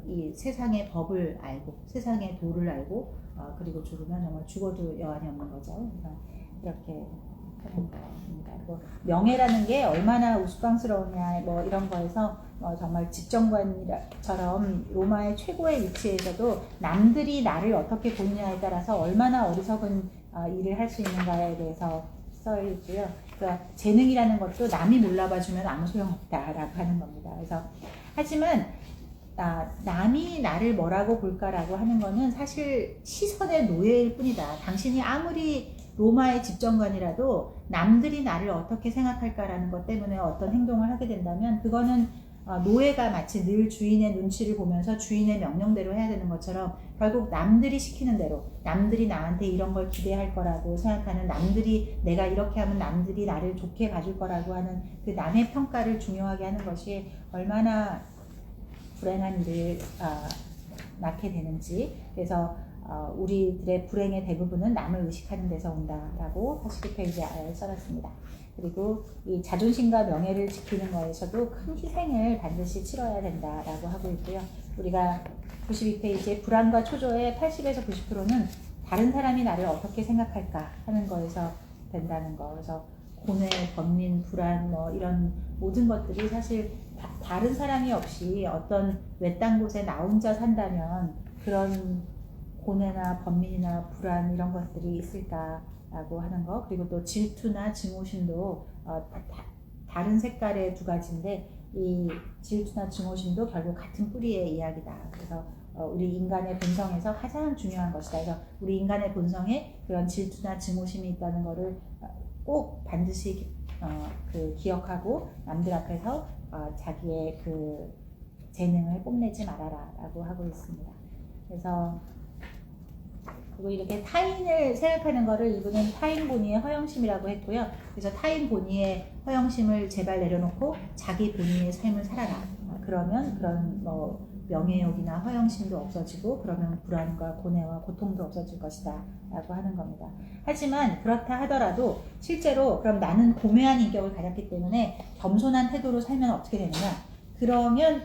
이 세상의 법을 알고 세상의 도를 알고 그리고 죽으면 정말 죽어도 여한이 없는 거죠. 이렇게 하는 겁니다. 그리고 명예라는 게 얼마나 우스꽝스러우냐 이런 거에서 정말 집정관처럼 로마의 최고의 위치에서도 남들이 나를 어떻게 보느냐에 따라서 얼마나 어리석은 일을 할 수 있는가에 대해서 써 있고요. 그러니까 재능이라는 것도 남이 몰라봐주면 아무 소용없다라고 하는 겁니다. 그래서 하지만 남이 나를 뭐라고 볼까라고 하는 거는 사실 시선의 노예일 뿐이다. 당신이 아무리 로마의 집정관이라도 남들이 나를 어떻게 생각할까라는 것 때문에 어떤 행동을 하게 된다면, 그거는 노예가 마치 늘 주인의 눈치를 보면서 주인의 명령대로 해야 되는 것처럼, 결국 남들이 시키는 대로, 남들이 나한테 이런 걸 기대할 거라고 생각하는, 남들이 내가 이렇게 하면 남들이 나를 좋게 봐줄 거라고 하는 그 남의 평가를 중요하게 하는 것이 얼마나 불행한 일을 낳게 되는지. 그래서 우리들의 불행의 대부분은 남을 의식하는 데서 온다라고 89페이지에 써놨습니다. 그리고 이 자존심과 명예를 지키는 것에서도 큰 희생을 반드시 치러야 된다라고 하고 있고요. 우리가 92페이지에 불안과 초조의 80에서 90%는 다른 사람이 나를 어떻게 생각할까 하는 거에서 된다는 거. 그래서 고뇌, 번민, 불안 이런 모든 것들이 사실 다른 사람이 없이 어떤 외딴 곳에 나 혼자 산다면 그런 고뇌나 번민이나 불안 이런 것들이 있을까라고 하는 거. 그리고 또 질투나 증오심도 다른 색깔의 두 가지인데, 이 질투나 증오심도 결국 같은 뿌리의 이야기다. 그래서 우리 인간의 본성에서 가장 중요한 것이다. 그래서 우리 인간의 본성에 그런 질투나 증오심이 있다는 것을 꼭 반드시 기억하고 남들 앞에서 자기의 그 재능을 뽐내지 말아라 라고 하고 있습니다. 그래서 그리고 이렇게 타인을 생각하는 거를 이분은 타인 본의의 허영심이라고 했고요. 그래서 타인 본의의 허영심을 제발 내려놓고 자기 본의의 삶을 살아라. 그러면 그런 뭐 명예욕이나 허영심도 없어지고 그러면 불안과 고뇌와 고통도 없어질 것이다 라고 하는 겁니다. 하지만 그렇다 하더라도 실제로 그럼 나는 고매한 인격을 가졌기 때문에 겸손한 태도로 살면 어떻게 되느냐, 그러면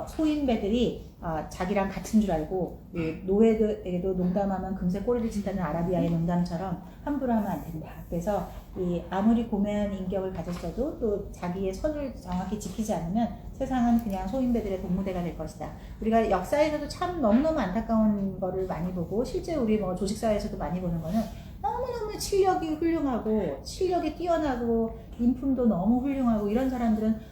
소인배들이 자기랑 같은 줄 알고 노예들에게도 농담하면 금세 꼬리를 친다는 아라비아의 농담처럼 함부로 하면 안 된다. 그래서 아무리 고매한 인격을 가졌어도 또 자기의 선을 정확히 지키지 않으면 세상은 그냥 소인배들의 동무대가 될 것이다. 우리가 역사에서도 참 너무너무 안타까운 거를 많이 보고 실제 우리 뭐 조직사회에서도 많이 보는 거는 너무너무 실력이 훌륭하고 실력이 뛰어나고 인품도 너무 훌륭하고 이런 사람들은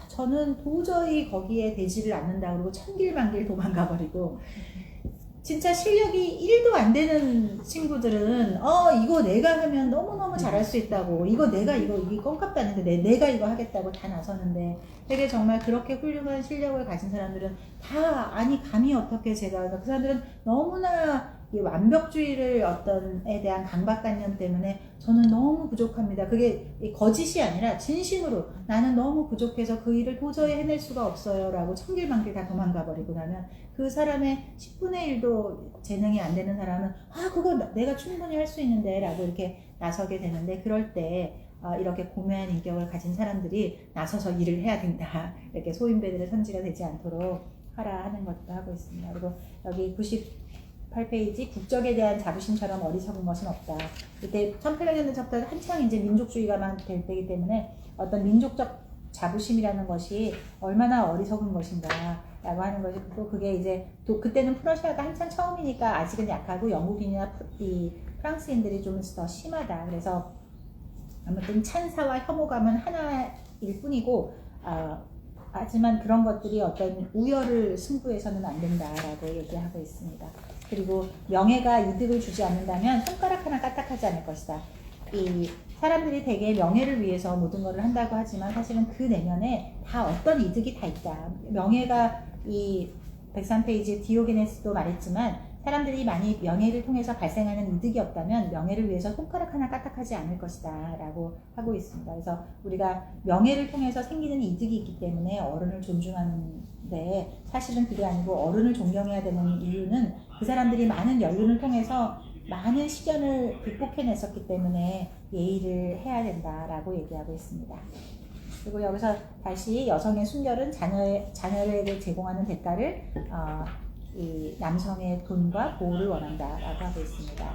저는 도저히 거기에 되지를 않는다 그러고 천길만길 도망가 버리고, 진짜 실력이 1도 안 되는 친구들은 이거 내가 하면 너무너무 잘할 수 있다고, 이거 내가 이게 껌값다는데 내가 이거 하겠다고 다 나서는데, 되게 정말 그렇게 훌륭한 실력을 가진 사람들은 다 아니 감히 어떻게 제가, 그 사람들은 너무나 이 완벽주의를 어떤에 대한 강박관념 때문에 저는 너무 부족합니다. 그게 거짓이 아니라 진심으로 나는 너무 부족해서 그 일을 도저히 해낼 수가 없어요 라고 천길만길 다 도망가 버리고 나면 그 사람의 10분의 1도 재능이 안 되는 사람은 그거 내가 충분히 할 수 있는데 라고 이렇게 나서게 되는데, 그럴 때 이렇게 고매한 인격을 가진 사람들이 나서서 일을 해야 된다, 이렇게 소인배들의 선지가 되지 않도록 하라 하는 것도 하고 있습니다. 그리고 여기 98페이지 국적에 대한 자부심처럼 어리석은 것은 없다. 이때 1800년대부터 한창 이제 민족주의가 될 때이기 때문에 어떤 민족적 자부심이라는 것이 얼마나 어리석은 것인가 라고 하는 것이, 또 그게 이제 또 그때는 프러시아가 한창 처음이니까 아직은 약하고 영국인이나 이 프랑스인들이 좀 더 심하다. 그래서 아무튼 찬사와 혐오감은 하나일 뿐이고 하지만 그런 것들이 어떤 우열을 승부해서는 안 된다라고 얘기하고 있습니다. 그리고 명예가 이득을 주지 않는다면 손가락 하나 까딱하지 않을 것이다. 이 사람들이 되게 명예를 위해서 모든 것을 한다고 하지만 사실은 그 내면에 다 어떤 이득이 다 있다. 명예가 이 103페이지 디오게네스도 말했지만 사람들이 많이 명예를 통해서 발생하는 이득이 없다면 명예를 위해서 손가락 하나 까딱하지 않을 것이다 라고 하고 있습니다. 그래서 우리가 명예를 통해서 생기는 이득이 있기 때문에 어른을 존중하는데, 사실은 그게 아니고 어른을 존경해야 되는 이유는 그 사람들이 많은 연륜을 통해서 많은 시련을 극복해냈었기 때문에 예의를 해야 된다라고 얘기하고 있습니다. 그리고 여기서 다시 여성의 순결은 자녀에게 제공하는 대가를 이 남성의 돈과 보호를 원한다라고 하고 있습니다.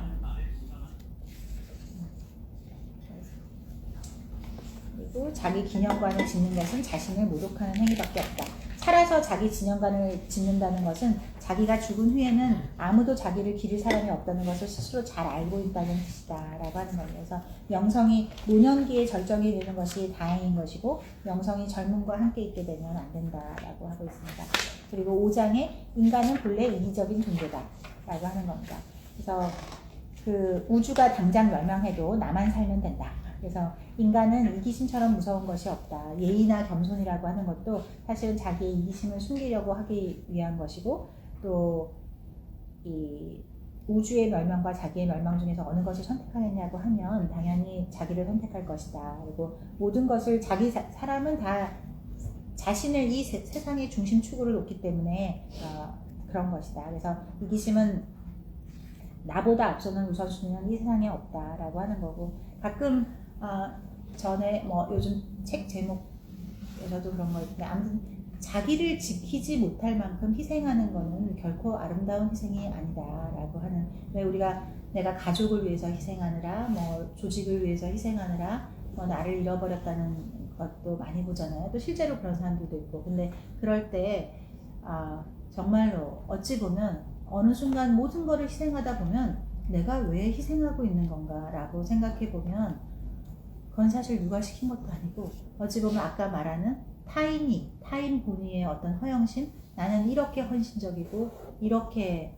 그리고 자기 기념관을 짓는 것은 자신을 모독하는 행위밖에 없다. 살아서 자기 기념관을 짓는다는 것은 자기가 죽은 후에는 아무도 자기를 기릴 사람이 없다는 것을 스스로 잘 알고 있다는 뜻이다 라고 하는 겁니다. 그래서 명성이 노년기에 절정이 되는 것이 다행인 것이고 명성이 젊음과 함께 있게 되면 안 된다라고 하고 있습니다. 그리고 5장에 인간은 본래 이기적인 존재다 라고 하는 겁니다. 그래서 그 우주가 당장 멸망해도 나만 살면 된다. 그래서 인간은 이기심처럼 무서운 것이 없다. 예의나 겸손이라고 하는 것도 사실은 자기의 이기심을 숨기려고 하기 위한 것이고, 또 이 우주의 멸망과 자기의 멸망 중에서 어느 것을 선택하느냐고 하면 당연히 자기를 선택할 것이다. 그리고 모든 것을 사람은 다 자신을 이 세상의 중심축으로 놓기 때문에 그런 것이다. 그래서 이기심은 나보다 앞서는 우선순위는 이 세상에 없다라고 하는 거고, 가끔 전에 뭐 요즘 책 제목에서도 그런 거 있는데, 아무튼 자기를 지키지 못할 만큼 희생하는 거는 결코 아름다운 희생이 아니다라고 하는, 왜 우리가 내가 가족을 위해서 희생하느라, 뭐 조직을 위해서 희생하느라, 뭐 나를 잃어버렸다는 것도 많이 보잖아요. 또 실제로 그런 사람들도 있고. 근데 그럴 때 정말로 어찌 보면 어느 순간 모든 거를 희생하다 보면 내가 왜 희생하고 있는 건가 라고 생각해 보면 그건 사실 누가 시킨 것도 아니고, 어찌 보면 아까 말하는 타인 본의의 어떤 허영심, 나는 이렇게 헌신적이고 이렇게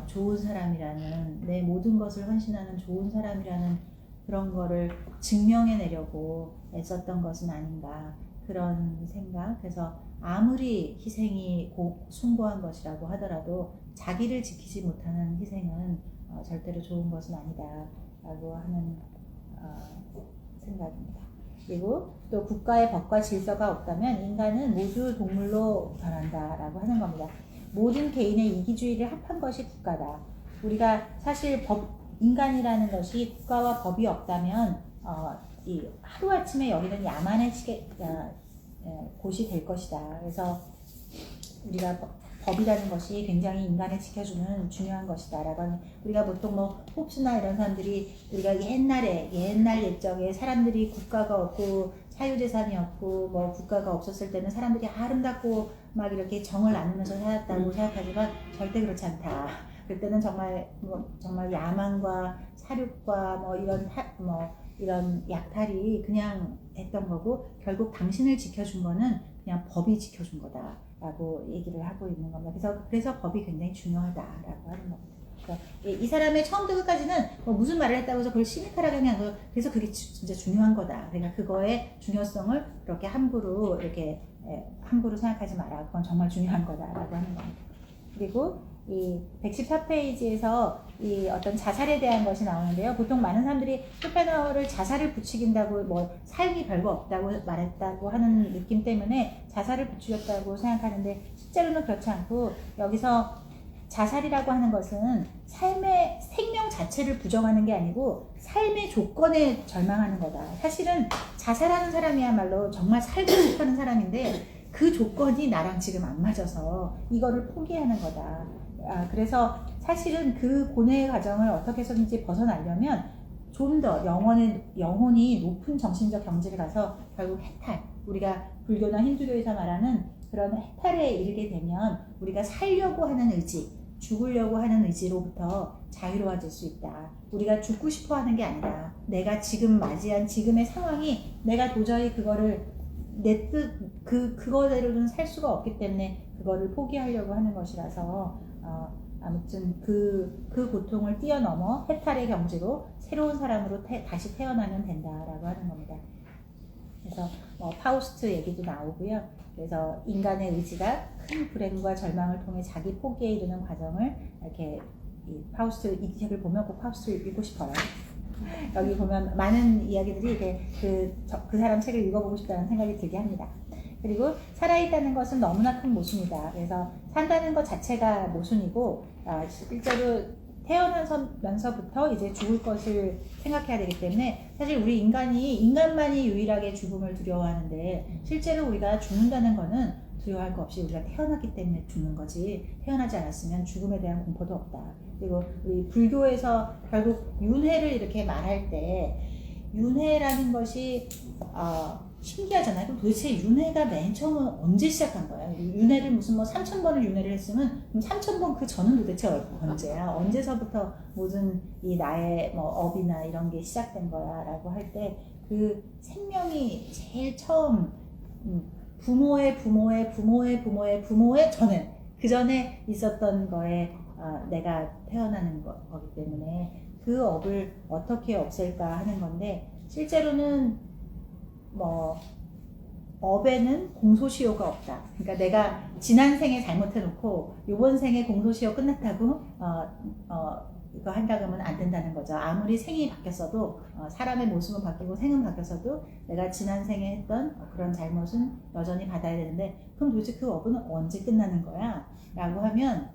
좋은 사람이라는, 내 모든 것을 헌신하는 좋은 사람이라는 그런 거를 증명해내려고 애썼던 것은 아닌가, 그런 생각. 그래서 아무리 희생이 숭고한 것이라고 하더라도 자기를 지키지 못하는 희생은 절대로 좋은 것은 아니다라고 하는 생각입니다. 그리고 또 국가의 법과 질서가 없다면 인간은 모두 동물로 변한다라고 하는 겁니다. 모든 개인의 이기주의를 합한 것이 국가다. 우리가 사실 인간이라는 것이 국가와 법이 없다면 이 하루아침에 여기는 야만의 곳이 될 것이다. 그래서 우리가 법이라는 것이 굉장히 인간을 지켜주는 중요한 것이다 라고 하는, 우리가 보통 홉스나 이런 사람들이 우리가 옛날 옛적에 사람들이 국가가 없고 사유재산이었고 국가가 없었을 때는 사람들이 아름답고 막 이렇게 정을 나누면서 살았다고 생각하지만 절대 그렇지 않다. 그때는 정말 야만과 사륙과 이런 약탈이 그냥 했던 거고, 결국 당신을 지켜준 거는 그냥 법이 지켜준 거다라고 얘기를 하고 있는 겁니다. 그래서 법이 굉장히 중요하다라고 하는 겁니다. 이 사람의 처음부터 끝까지는 무슨 말을 했다고 해서 그걸 시니컬하게 하면 안 돼요. 그래서 그게 진짜 중요한 거다. 그러니까 그거의 중요성을 그렇게 함부로 생각하지 마라. 그건 정말 중요한 거다라고 하는 겁니다. 그리고 이 114페이지에서 이 어떤 자살에 대한 것이 나오는데요. 보통 많은 사람들이 쇼펜하우어를 자살을 부추긴다고 삶이 별거 없다고 말했다고 하는 느낌 때문에 자살을 부추겼다고 생각하는데, 실제로는 그렇지 않고, 여기서 자살이라고 하는 것은 삶의 생명 자체를 부정하는 게 아니고 삶의 조건에 절망하는 거다. 사실은 자살하는 사람이야말로 정말 살고 싶어하는 사람인데 그 조건이 나랑 지금 안 맞아서 이거를 포기하는 거다. 그래서 사실은 그 고뇌의 과정을 어떻게 해서든지 벗어나려면 좀 더 영혼이 높은 정신적 경지를 가서 결국 해탈, 우리가 불교나 힌두교에서 말하는 그런 해탈에 이르게 되면 우리가 살려고 하는 의지, 죽으려고 하는 의지로부터 자유로워질 수 있다. 우리가 죽고 싶어 하는 게 아니라 내가 지금 맞이한 지금의 상황이 내가 도저히 그거를 그거대로는 살 수가 없기 때문에 그거를 포기하려고 하는 것이라서 아무튼 그 고통을 뛰어넘어 해탈의 경지로 새로운 사람으로 다시 태어나면 된다라고 하는 겁니다. 그래서 파우스트 얘기도 나오고요. 그래서 인간의 의지가 큰 불행과 절망을 통해 자기 포기에 이르는 과정을 이렇게 이 책을 보면 꼭 파우스트를 읽고 싶어요. 여기 보면 많은 이야기들이 이렇게 그 사람 책을 읽어보고 싶다는 생각이 들게 합니다. 그리고 살아있다는 것은 너무나 큰 모순이다. 그래서 산다는 것 자체가 모순이고, 실제로 태어나면서부터 이제 죽을 것을 생각해야 되기 때문에, 사실 우리 인간만이 유일하게 죽음을 두려워하는데, 실제로 우리가 죽는다는 거는 두려워할 거 없이 우리가 태어났기 때문에 죽는 거지, 태어나지 않았으면 죽음에 대한 공포도 없다. 그리고 우리 불교에서 결국 윤회를 이렇게 말할 때, 윤회라는 것이 신기하잖아요. 그럼 도대체 윤회가 맨 처음은 언제 시작한 거야? 윤회를 무슨 3,000번을 윤회를 했으면 3,000번 그 전은 도대체 언제야? 언제서부터 모든 이 나의 업이나 이런 게 시작된 거야? 라고 할 때 그 생명이 제일 처음 부모의 전에, 그 전에 있었던 거에 내가 태어나는 거기 때문에 그 업을 어떻게 없앨까 하는 건데, 실제로는 업에는 공소시효가 없다. 그러니까 내가 지난 생에 잘못해놓고 이번 생에 공소시효 끝났다고 이거 한다 그러면 안 된다는 거죠. 아무리 생이 바뀌었어도 사람의 모습은 바뀌고 생은 바뀌었어도 내가 지난 생에 했던 그런 잘못은 여전히 받아야 되는데, 그럼 도대체 그 업은 언제 끝나는 거야? 라고 하면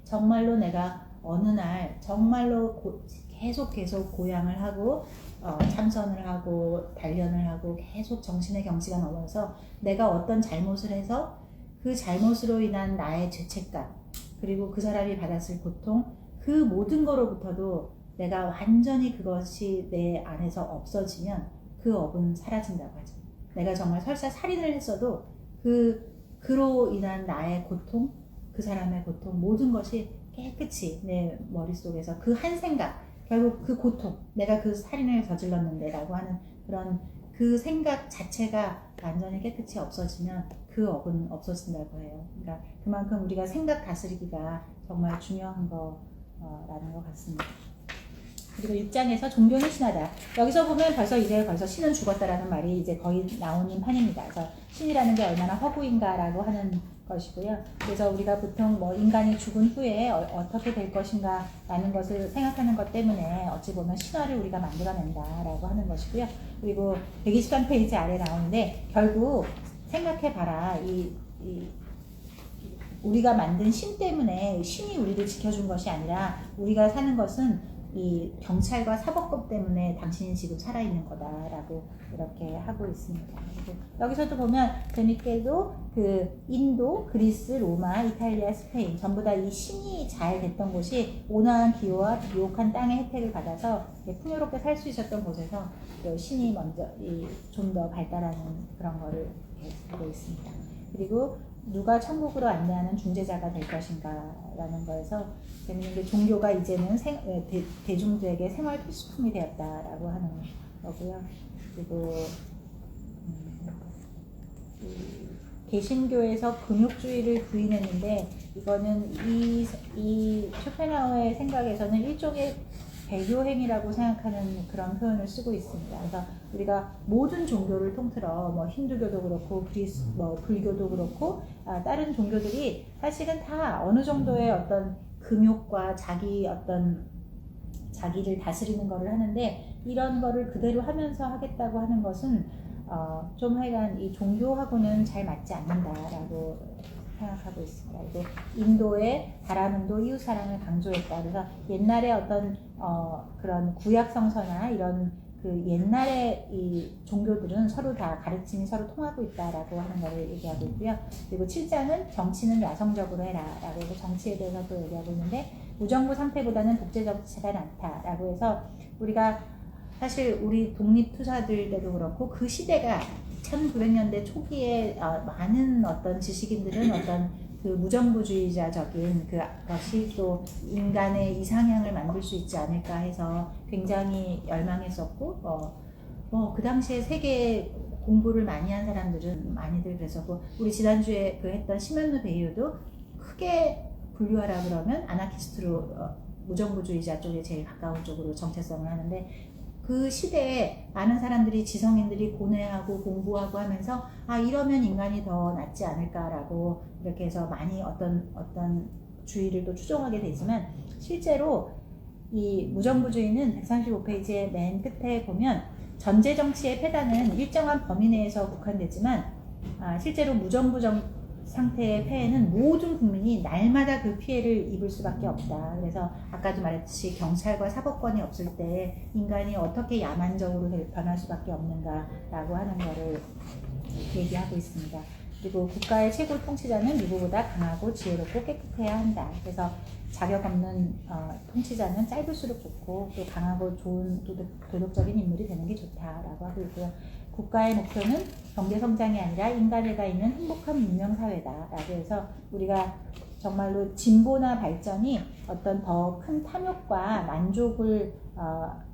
정말로 내가 어느 날 정말로 계속 고향을 하고 참선을 하고 단련을 하고 계속 정신의 경지가 넘어서 내가 어떤 잘못을 해서 그 잘못으로 인한 나의 죄책감, 그리고 그 사람이 받았을 고통, 그 모든 거로부터도 내가 완전히 그것이 내 안에서 없어지면 그 업은 사라진다고 하죠. 내가 정말 설사 살인을 했어도 그로 인한 나의 고통, 그 사람의 고통, 모든 것이 깨끗이 내 머릿속에서 그 한 생각, 결국 그 고통, 내가 그 살인을 저질렀는데 라고 하는 그런 그 생각 자체가 완전히 깨끗이 없어지면 그 업은 없어진다고 해요. 그러니까 그만큼 우리가 생각 다스리기가 정말 중요한 거라는 것 같습니다. 그리고 6장에서 종교는 신하다. 여기서 보면 벌써 신은 죽었다라는 말이 이제 거의 나오는 판입니다. 그래서 신이라는 게 얼마나 허구인가라고 하는 것이고요. 그래서 우리가 보통 뭐 인간이 죽은 후에 어떻게 될 것인가 라는 것을 생각하는 것 때문에 어찌 보면 신화를 우리가 만들어낸다라고 하는 것이고요. 그리고 123페이지 아래 나오는데 결국 생각해봐라. 우리가 만든 신 때문에 신이 우리를 지켜준 것이 아니라 우리가 사는 것은 이 경찰과 사법권 때문에 당신이 지금 살아있는 거다라고 이렇게 하고 있습니다. 그리고 여기서도 보면 재밌게도 그 인도, 그리스, 로마, 이탈리아, 스페인 전부 다 이 신이 잘 됐던 곳이 온화한 기후와 유혹한 땅의 혜택을 받아서 풍요롭게 살 수 있었던 곳에서 신이 먼저 좀 더 발달하는 그런 거를 하고 있습니다. 그리고 누가 천국으로 안내하는 중재자가 될 것인가 라는 거에서 재밌는 게 종교가 이제는 대중들에게 생활 필수품이 되었다라고 하는 거고요. 그리고 개신교에서 금욕주의를 부인했는데 이거는 이 쇼펜하우어의 생각에서는 일종의 배교행위라고 생각하는 그런 표현을 쓰고 있습니다. 그래서 우리가 모든 종교를 통틀어 뭐 힌두교도 그렇고 뭐 불교도 그렇고 다른 종교들이 사실은 다 어느 정도의 어떤 금욕과 자기를 다스리는 거를 하는데 이런 거를 그대로 하면서 하겠다고 하는 것은 좀 하여간 이 종교하고는 잘 맞지 않는다라고 생각하고 있습니다. 그리고 인도의 바라문도 이웃사랑을 강조했다. 그래서 옛날에 어떤 그런 구약 성서나 이런 그 옛날의 이 종교들은 서로 다 가르침이 서로 통하고 있다라고 하는 것을 얘기하고 있고요. 그리고 7장은 정치는 야성적으로 해라라고 해서 정치에 대해서 또 얘기하고 있는데 무정부 상태보다는 독재 정치가 낫다라고 해서 우리가 사실 우리 독립투사들도 그렇고 그 시대가 1900년대 초기에 많은 어떤 지식인들은 어떤 그 무정부주의자적인 그것이 또 인간의 이상향을 만들 수 있지 않을까 해서 굉장히 열망했었고 그 당시에 세계 공부를 많이 한 사람들은 많이들 그랬었고 우리 지난주에 그 했던 시몬드 베이유도 크게 분류하라 그러면 아나키스트로 무정부주의자 쪽에 제일 가까운 쪽으로 정체성을 하는데 그 시대에 많은 사람들이 지성인들이 고뇌하고 공부하고 하면서 이러면 인간이 더 낫지 않을까라고 이렇게 해서 많이 어떤 주의를 또 추종하게 되지만 실제로 이 무정부주의는 135페이지의 맨 끝에 보면 전제 정치의 폐단은 일정한 범위 내에서 국한되지만 실제로 무정부 상태의 폐해는 모든 국민이 날마다 그 피해를 입을 수밖에 없다. 그래서 아까도 말했듯이 경찰과 사법권이 없을 때 인간이 어떻게 야만적으로 변할 수밖에 없는가라고 하는 것을 얘기하고 있습니다. 그리고 국가의 최고 통치자는 누구보다 강하고 지혜롭고 깨끗해야 한다. 그래서 자격 없는 통치자는 짧을수록 좋고 또 강하고 좋은 도덕적인 인물이 되는 게 좋다라고 하고 있고요. 국가의 목표는 경제 성장이 아니라 인간에가 있는 행복한 문명 사회다라고 해서 우리가 정말로 진보나 발전이 어떤 더 큰 탐욕과 만족을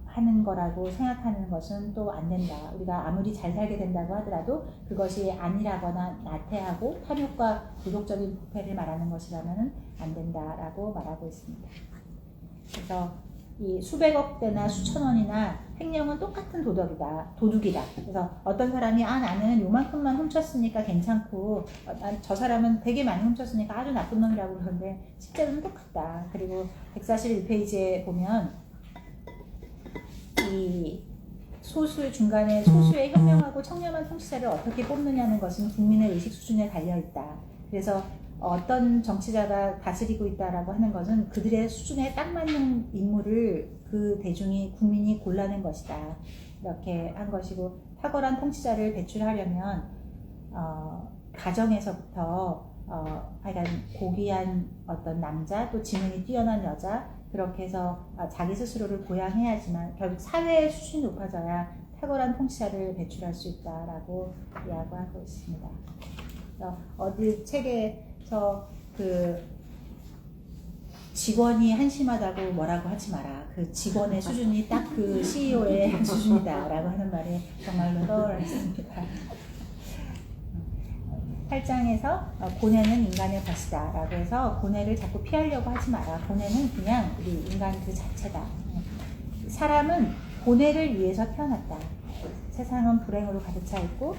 하는 거라고 생각하는 것은 또 안 된다. 우리가 아무리 잘 살게 된다고 하더라도 그것이 아니라거나 나태하고 탐욕과 도덕적인 부패를 말하는 것이라면 안 된다라고 말하고 있습니다. 그래서 이 수백억 대나 수천원이나 횡령은 똑같은 도둑이다. 그래서 어떤 사람이 나는 요만큼만 훔쳤으니까 괜찮고 저 사람은 되게 많이 훔쳤으니까 아주 나쁜 놈이라고 그러는데 실제로는 똑같다. 그리고 141페이지에 보면 이 중간에 소수의 현명하고 청렴한 통치자를 어떻게 뽑느냐는 것은 국민의 의식 수준에 달려있다. 그래서 어떤 정치자가 다스리고 있다라고 하는 것은 그들의 수준에 딱 맞는 인물을 그 국민이 골라낸 것이다. 이렇게 한 것이고 탁월한 통치자를 배출하려면 가정에서부터 하여간 고귀한 어떤 남자 또 지능이 뛰어난 여자 그렇게 해서 자기 스스로를 보양해야지만 결국 사회의 수준이 높아져야 탁월한 통치자를 배출할 수 있다라고 이야기하고 있습니다. 어디 책에서 그 직원이 한심하다고 뭐라고 하지 마라. 그 직원의 수준이 딱 그 CEO의 수준이다라고 하는 말에 정말로 떠올랐습니다. 8장에서 고뇌는 인간의 것이다 라고 해서 고뇌를 자꾸 피하려고 하지 마라. 고뇌는 그냥 우리 인간 그 자체다. 사람은 고뇌를 위해서 태어났다. 세상은 불행으로 가득 차 있고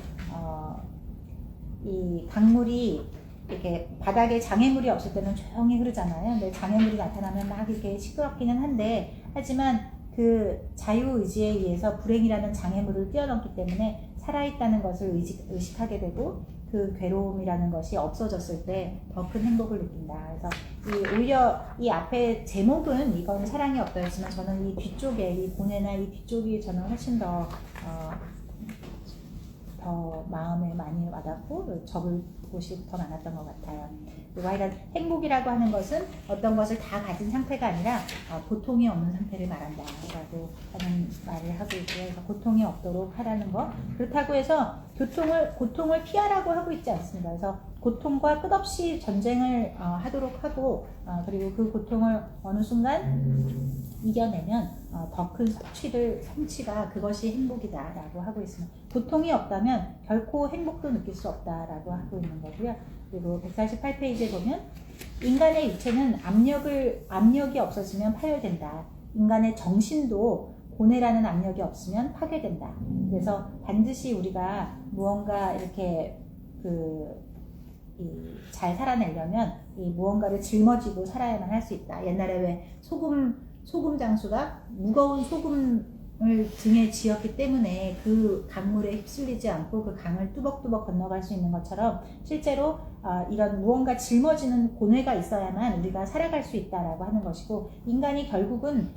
이 강물이 이렇게 바닥에 장애물이 없을 때는 조용히 흐르잖아요. 근데 장애물이 나타나면 막 이렇게 시끄럽기는 한데, 하지만 그 자유의지에 의해서 불행이라는 장애물을 뛰어넘기 때문에 살아있다는 것을 의식하게 되고, 그 괴로움이라는 것이 없어졌을 때 더 큰 행복을 느낀다. 그래서 오히려 이 앞에 제목은 이건 사랑이 없다였지만, 저는 이 뒤쪽에 이 고뇌나 이 뒤쪽이 저는 훨씬 더 마음에 많이 와닿고 적을 곳이 더 많았던 것 같아요. 그리고 하여간 행복이라고 하는 것은 어떤 것을 다 가진 상태가 아니라 고통이 없는 상태를 말한다라고 하는 말을 하고 있고요. 그래서 고통이 없도록 하라는 것. 그렇다고 해서 고통을 피하라고 하고 있지 않습니다. 그래서 고통과 끝없이 전쟁을 하도록 하고, 그리고 그 고통을 어느 순간 이겨내면 더 큰 성취가 그것이 행복이다라고 하고 있습니다. 고통이 없다면 결코 행복도 느낄 수 없다라고 하고 있는 거고요. 그리고 148페이지에 보면 인간의 육체는 압력이 없어지면 파열된다. 인간의 정신도 고뇌라는 압력이 없으면 파괴된다. 그래서 반드시 우리가 무언가 이렇게 잘 살아내려면 이 무언가를 짊어지고 살아야만 할 수 있다. 옛날에 왜 소금 장수가 무거운 소금을 등에 지었기 때문에 그 강물에 휩쓸리지 않고 그 강을 뚜벅뚜벅 건너갈 수 있는 것처럼, 실제로 이런 무언가 짊어지는 고뇌가 있어야만 우리가 살아갈 수 있다라고 하는 것이고, 인간이 결국은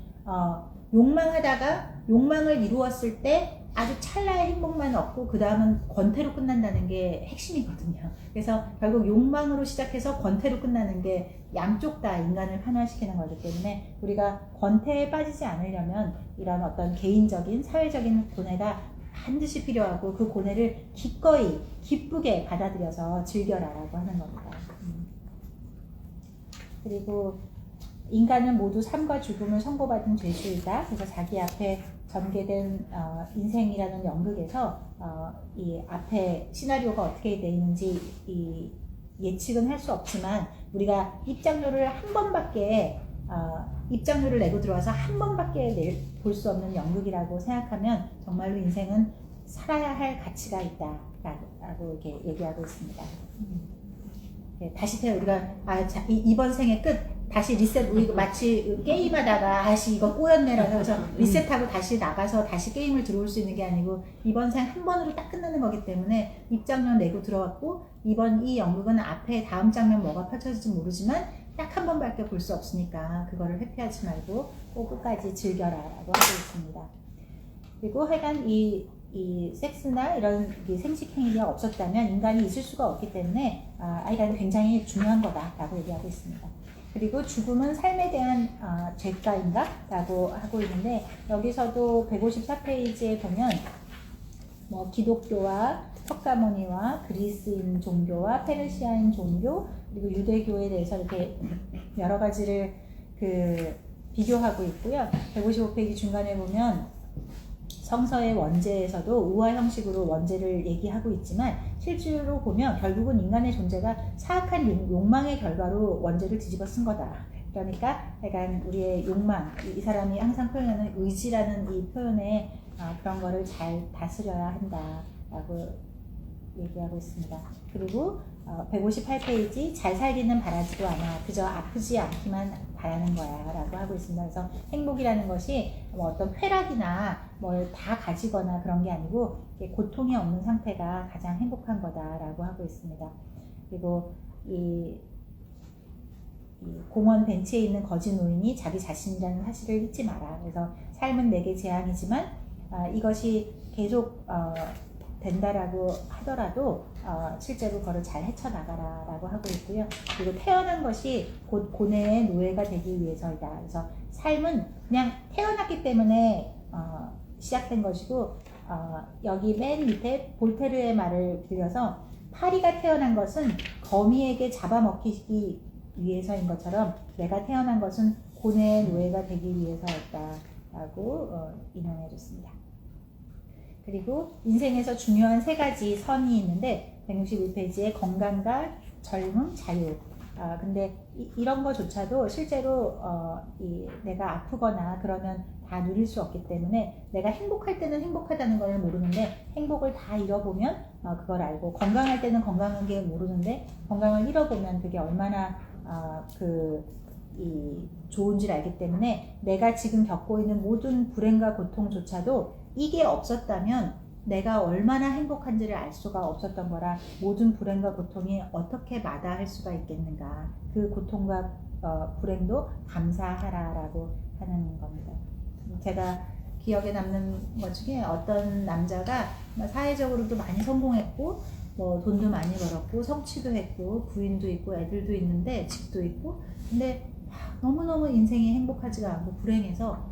욕망하다가 욕망을 이루었을 때 아주 찰나의 행복만 얻고 그 다음은 권태로 끝난다는 게 핵심이거든요. 그래서 결국 욕망으로 시작해서 권태로 끝나는 게 양쪽 다 인간을 환원시키는 거기 때문에, 우리가 권태에 빠지지 않으려면 이런 어떤 개인적인 사회적인 고뇌가 반드시 필요하고, 그 고뇌를 기꺼이 기쁘게 받아들여서 즐겨라라고 하는 겁니다. 그리고 인간은 모두 삶과 죽음을 선고받은 죄수이다. 그래서 자기 앞에 전개된 인생이라는 연극에서 이 앞에 시나리오가 어떻게 되어 있는지 예측은 할 수 없지만, 우리가 입장료를 한 번밖에 입장료를 내고 들어와서 한 번밖에 볼 수 없는 연극이라고 생각하면 정말로 인생은 살아야 할 가치가 있다라고 이렇게 얘기하고 있습니다. 네, 다시 우리가 이번 생의 끝 다시 리셋, 우리 마치 게임하다가 다시 이거 꼬였네라고 해서 리셋하고 다시 나가서 다시 게임을 들어올 수 있는 게 아니고, 이번 생 한 번으로 딱 끝나는 거기 때문에 입장료 내고 들어왔고, 이 연극은 앞에 다음 장면 뭐가 펼쳐질지 모르지만 딱 한 번밖에 볼 수 없으니까 그거를 회피하지 말고 꼭 끝까지 즐겨라라고 하고 있습니다. 그리고 하여간 이 섹스나 이런 생식 행위가 없었다면 인간이 있을 수가 없기 때문에 하여간 굉장히 중요한 거다라고 얘기하고 있습니다. 그리고 죽음은 삶에 대한 죄가인가? 라고 하고 있는데, 여기서도 154페이지에 보면 기독교와 석가모니와 그리스인 종교와 페르시아인 종교, 그리고 유대교에 대해서 이렇게 여러 가지를 비교하고 있고요. 155페이지 중간에 보면 성서의 원제에서도 우화 형식으로 원제를 얘기하고 있지만, 실제로 보면 결국은 인간의 존재가 사악한 욕망의 결과로 원제를 뒤집어 쓴 거다. 그러니까 약간 우리의 욕망, 이 사람이 항상 표현하는 의지라는 이 표현에 그런 거를 잘 다스려야 한다라고 얘기하고 있습니다. 그리고 158페이지 잘 살기는 바라지도 않아 그저 아프지 않기만 바라는 거야 라고 하고 있습니다. 그래서 행복이라는 것이 어떤 쾌락이나 뭘 다 가지거나 그런 게 아니고 고통이 없는 상태가 가장 행복한 거다라고 하고 있습니다. 그리고 이 공원 벤치에 있는 거지 노인이 자기 자신이라는 사실을 잊지 마라. 그래서 삶은 내게 재앙이지만 이것이 계속 된다라고 하더라도 실제로 그거를 잘 헤쳐나가라 라고 하고 있고요. 그리고 태어난 것이 곧 고뇌의 노예가 되기 위해서이다. 그래서 삶은 그냥 태어났기 때문에 시작된 것이고, 여기 맨 밑에 볼테르의 말을 빌려서 파리가 태어난 것은 거미에게 잡아먹히기 위해서인 것처럼 내가 태어난 것은 고뇌의 노예가 되기 위해서였다 라고 인용해 줬습니다. 그리고 인생에서 중요한 3가지 선이 있는데 161페이지에 건강과 젊음, 자유. 근데 이런 거조차도 실제로 내가 아프거나 그러면 다 누릴 수 없기 때문에 내가 행복할 때는 행복하다는 걸 모르는데 행복을 다 잃어보면 그걸 알고, 건강할 때는 건강한 게 모르는데 건강을 잃어보면 그게 얼마나 좋은지를 알기 때문에 내가 지금 겪고 있는 모든 불행과 고통조차도 이게 없었다면 내가 얼마나 행복한지를 알 수가 없었던 거라, 모든 불행과 고통이 어떻게 마다할 수가 있겠는가, 그 고통과 불행도 감사하라라고 하는 겁니다. 제가 기억에 남는 것 중에 어떤 남자가 사회적으로도 많이 성공했고 뭐 돈도 많이 벌었고 성취도 했고 부인도 있고 애들도 있는데 집도 있고, 근데 너무너무 인생이 행복하지가 않고 불행해서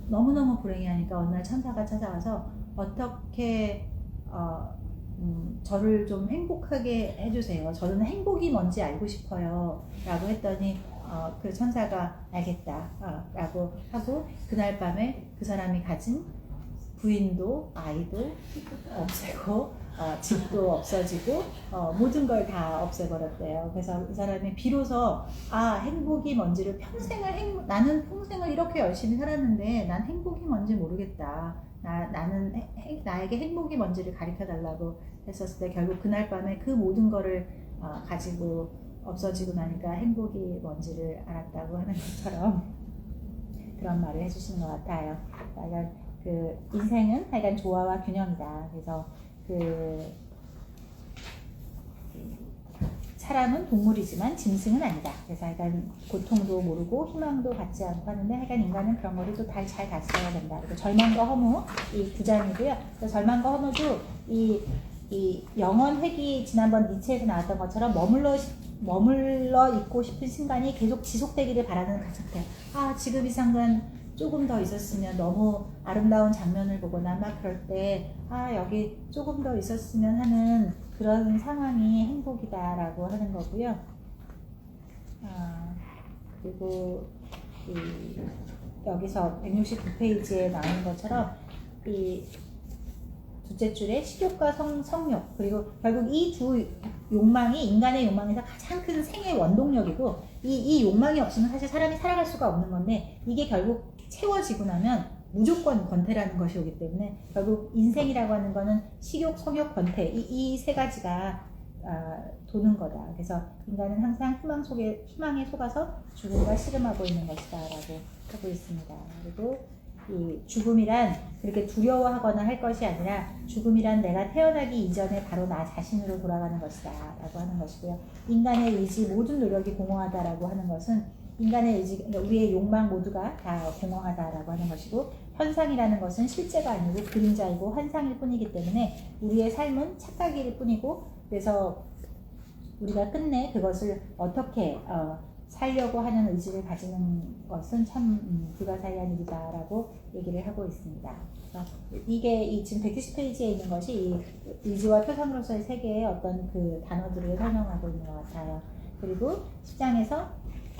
너무너무 불행해하니까 어느 날 천사가 찾아와서 어떻게 저를 좀 행복하게 해주세요. 저는 행복이 뭔지 알고 싶어요 라고 했더니 그 천사가 알겠다 라고 하고, 그날 밤에 그 사람이 가진 부인도 아이도 없애고 집도 없어지고 모든 걸 다 없애버렸대요. 그래서 이 사람이 비로소 행복이 뭔지를 나는 평생을 이렇게 열심히 살았는데 난 행복이 뭔지 모르겠다. 나는 나에게 행복이 뭔지를 가르쳐달라고 했었을 때 결국 그날 밤에 그 모든 거를 가지고 없어지고 나니까 행복이 뭔지를 알았다고 하는 것처럼 그런 말을 해주시는 것 같아요. 하여간 그 인생은 하여간 조화와 균형이다. 그래서 사람은 동물이지만 짐승은 아니다. 그래서 하여간 고통도 모르고 희망도 갖지 않고 하는데, 하여간 인간은 그런 거를 또 잘 다스려야 된다. 그리고 절망과 허무, 이 9장이고요. 그래서 절망과 허무도 이 영원 회귀, 지난번 니체에서 나왔던 것처럼 머물러 있고 싶은 순간이 계속 지속되기를 바라는 가정들. 지금 이 순간 조금 더 있었으면, 너무 아름다운 장면을 보거나 막 그럴 때 여기 조금 더 있었으면 하는 그런 상황이 행복이다라고 하는 거고요. 그리고 여기서 169페이지에 나오는 것처럼 이 둘째 줄에 식욕과 성욕, 그리고 결국 이 두 욕망이 인간의 욕망에서 가장 큰 생의 원동력이고, 이 욕망이 없으면 사실 사람이 살아갈 수가 없는 건데, 이게 결국 채워지고 나면 무조건 권태라는 것이 오기 때문에 결국 인생이라고 하는 거는 식욕, 성욕, 권태, 이 세 가지가 도는 거다. 그래서 인간은 항상 희망에 속아서 죽음과 씨름하고 있는 것이다 라고 하고 있습니다. 그리고 이 죽음이란 그렇게 두려워하거나 할 것이 아니라, 죽음이란 내가 태어나기 이전에 바로 나 자신으로 돌아가는 것이다 라고 하는 것이고요. 인간의 의지, 모든 노력이 공허하다라고 하는 것은 인간의 의지, 우리의 욕망 모두가 다 공허하다라고 하는 것이고, 현상이라는 것은 실제가 아니고 그림자이고 환상일 뿐이기 때문에 우리의 삶은 착각일 뿐이고, 그래서 우리가 끝내 그것을 어떻게 살려고 하는 의지를 가지는 것은 참 불가사의한 일이다라고 얘기를 하고 있습니다. 이게 지금 170페이지에 있는 것이 이 의지와 표상으로서의 세계의 어떤 그 단어들을 설명하고 있는 것 같아요. 그리고 10장에서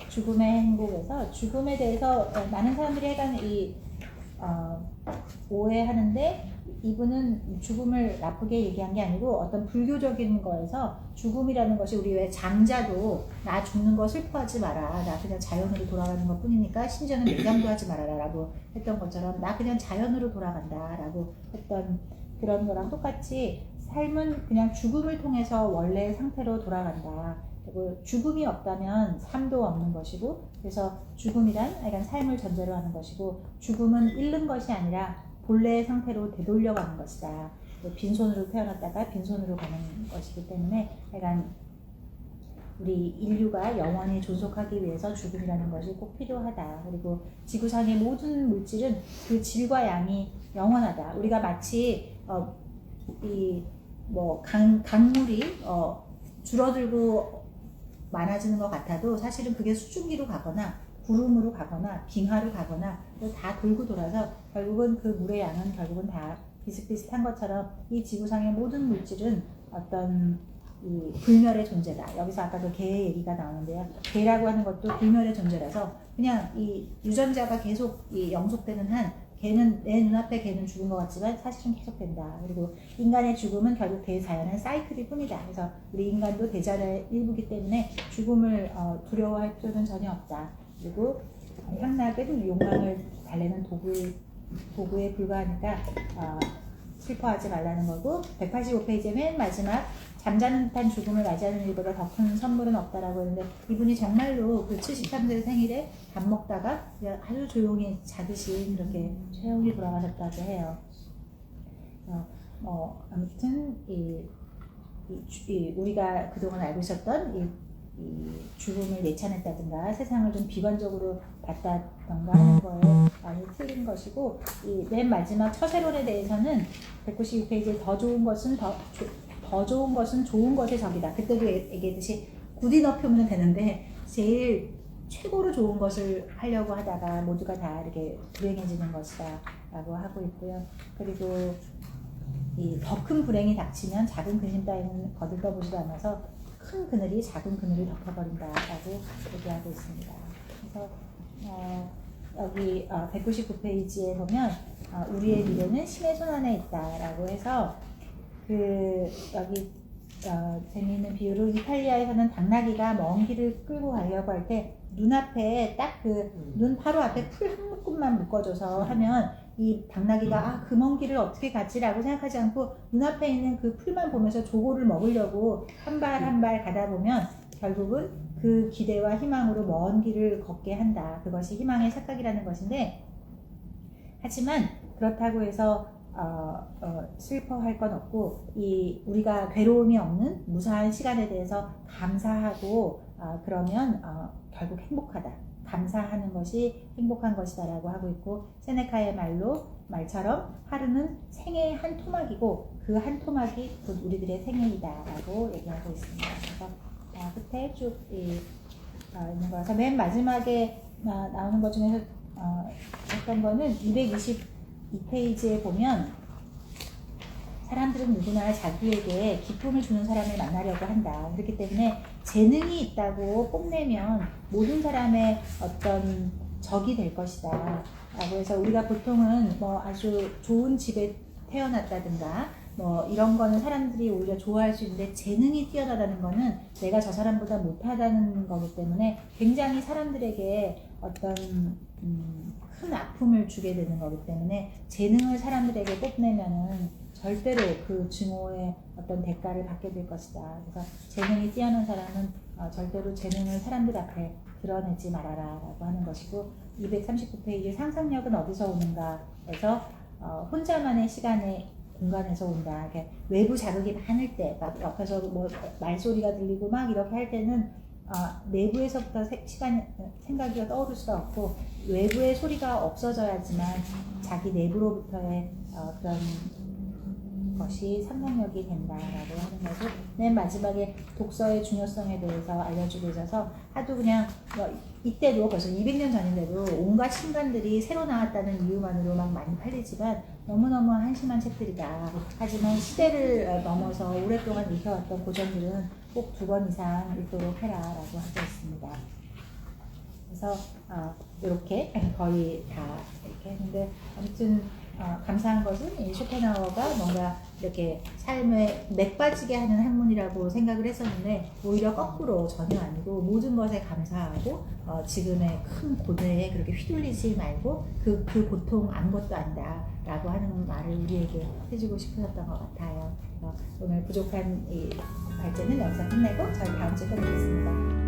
죽음의 행복에서, 죽음에 대해서 많은 사람들이 약간 오해하는데, 이분은 죽음을 나쁘게 얘기한 게 아니고 어떤 불교적인 거에서 죽음이라는 것이, 우리 왜 장자도 나 죽는 거 슬퍼하지 마라, 나 그냥 자연으로 돌아가는 것 뿐이니까 심지어는 매장도 하지 말아라 라고 했던 것처럼, 나 그냥 자연으로 돌아간다 라고 했던 그런 거랑 똑같이 삶은 그냥 죽음을 통해서 원래의 상태로 돌아간다. 그리고 죽음이 없다면 삶도 없는 것이고, 그래서 죽음이란 약간 삶을 전제로 하는 것이고, 죽음은 잃는 것이 아니라 본래의 상태로 되돌려가는 것이다. 빈손으로 태어났다가 빈손으로 가는 것이기 때문에 약간 우리 인류가 영원히 존속하기 위해서 죽음이라는 것이 꼭 필요하다. 그리고 지구상의 모든 물질은 그 질과 양이 영원하다. 우리가 마치 강물이 줄어들고 많아지는 것 같아도 사실은 그게 수증기로 가거나 구름으로 가거나 빙하로 가거나 다 돌고 돌아서 결국은 그 물의 양은 결국은 다 비슷비슷한 것처럼, 이 지구상의 모든 물질은 어떤 이 불멸의 존재다. 여기서 아까 그 개 얘기가 나오는데요. 개라고 하는 것도 불멸의 존재라서 그냥 이 유전자가 계속 영속되는 한, 개는 내 눈앞에 개는 죽은 것 같지만 사실은 계속된다. 그리고 인간의 죽음은 결국 대자연의 사이클일 뿐이다. 그래서 우리 인간도 대자연의 일부이기 때문에 죽음을 두려워할 필요는 전혀 없다. 그리고 향락은 욕망을 달래는 도구에 불과하니까 슬퍼하지 말라는 거고, 185페이지의 맨 마지막 잠자는 듯한 죽음을 맞이하는 일보다 더 큰 선물은 없다라고 했는데, 이분이 정말로 그 73세 생일에 밥 먹다가 아주 조용히 자듯이 그렇게 조용히 돌아가셨다고 해요. 아무튼 우리가 그동안 알고 있었던 이 죽음을 예찬했다든가 세상을 좀 비관적으로 봤다던가 하는 거에 많이 틀린 것이고, 이 맨 마지막 처세론에 대해서는 192페이지에 더 좋은 것은 좋은 것의 적이다. 그때도 얘기했듯이 굳이 높이면 되는데 제일 최고로 좋은 것을 하려고 하다가 모두가 다 이렇게 불행해지는 것이다 라고 하고 있고요. 그리고 이 더 큰 불행이 닥치면 작은 근심 따위는 거들떠보지도 않아서 큰 그늘이 작은 그늘을 덮어버린다라고 얘기하고 있습니다. 그래서 여기 199페이지에 보면 우리의 미래는 신의 손 안에 있다라고 해서 여기 재미있는 비유로 이탈리아에서는 당나귀가 먼 길을 끌고 가려고 할 때 눈앞에 딱 눈 바로 앞에 풀 한 묶음만 묶어줘서 하면 이 당나귀가 그 먼 길을 어떻게 갔지라고 생각하지 않고 눈앞에 있는 그 풀만 보면서 조고를 먹으려고 한 발 한 발 가다 보면 결국은 그 기대와 희망으로 먼 길을 걷게 한다. 그것이 희망의 착각이라는 것인데, 하지만 그렇다고 해서 슬퍼할 건 없고, 우리가 괴로움이 없는 무사한 시간에 대해서 감사하고 그러면 결국 행복하다. 감사하는 것이 행복한 것이다라고 하고 있고, 세네카의 말처럼 하루는 생애의 한 토막이고 그 한 토막이 곧 우리들의 생애이다라고 얘기하고 있습니다. 그래서 끝에 쭉 있는 거라서 맨 마지막에 나오는 것 중에서 했던 거는 222페이지에 보면 사람들은 누구나 자기에게 기쁨을 주는 사람을 만나려고 한다. 그렇기 때문에 재능이 있다고 뽐내면 모든 사람의 어떤 적이 될 것이다 라고 해서, 우리가 보통은 아주 좋은 집에 태어났다든가 이런 거는 사람들이 오히려 좋아할 수 있는데, 재능이 뛰어나다는 거는 내가 저 사람보다 못하다는 거기 때문에 굉장히 사람들에게 어떤 큰 아픔을 주게 되는 거기 때문에, 재능을 사람들에게 뽐내면은 절대로 그 증오의 어떤 대가를 받게 될 것이다. 그래서 재능이 뛰어난 사람은 절대로 재능을 사람들 앞에 드러내지 말아라 라고 하는 것이고, 239페이지 상상력은 어디서 오는가 해서 혼자만의 시간에 공간에서 온다. 외부 자극이 많을 때, 막 옆에서 말소리가 들리고 막 이렇게 할 때는 내부에서부터 생각이 떠오를 수가 없고, 외부의 소리가 없어져야지만 자기 내부로부터의 그런 것이 상상력이 된다라고 하는 거고, 맨 마지막에 독서의 중요성에 대해서 알려주고 있어서 하도 그냥 이때도 벌써 200년 전인데도 온갖 신간들이 새로 나왔다는 이유만으로 막 많이 팔리지만 너무너무 한심한 책들이다. 하지만 시대를 넘어서 오랫동안 읽혀왔던 고전들은 꼭 2권 이상 읽도록 해라라고 하고 있습니다. 그래서 이렇게 거의 다 이렇게 했는데, 아무튼 감사한 것은 이 쇼펜하우어가 뭔가 이렇게 삶에 맥 빠지게 하는 학문이라고 생각을 했었는데, 오히려 거꾸로 전혀 아니고 모든 것에 감사하고 지금의 큰 고뇌에 그렇게 휘둘리지 말고 그 고통 아무것도 아니다 라고 하는 말을 우리에게 해주고 싶으셨던 것 같아요. 오늘 부족한 이 발제는 여기서 끝내고 저희 다음 주에 또 뵙겠습니다.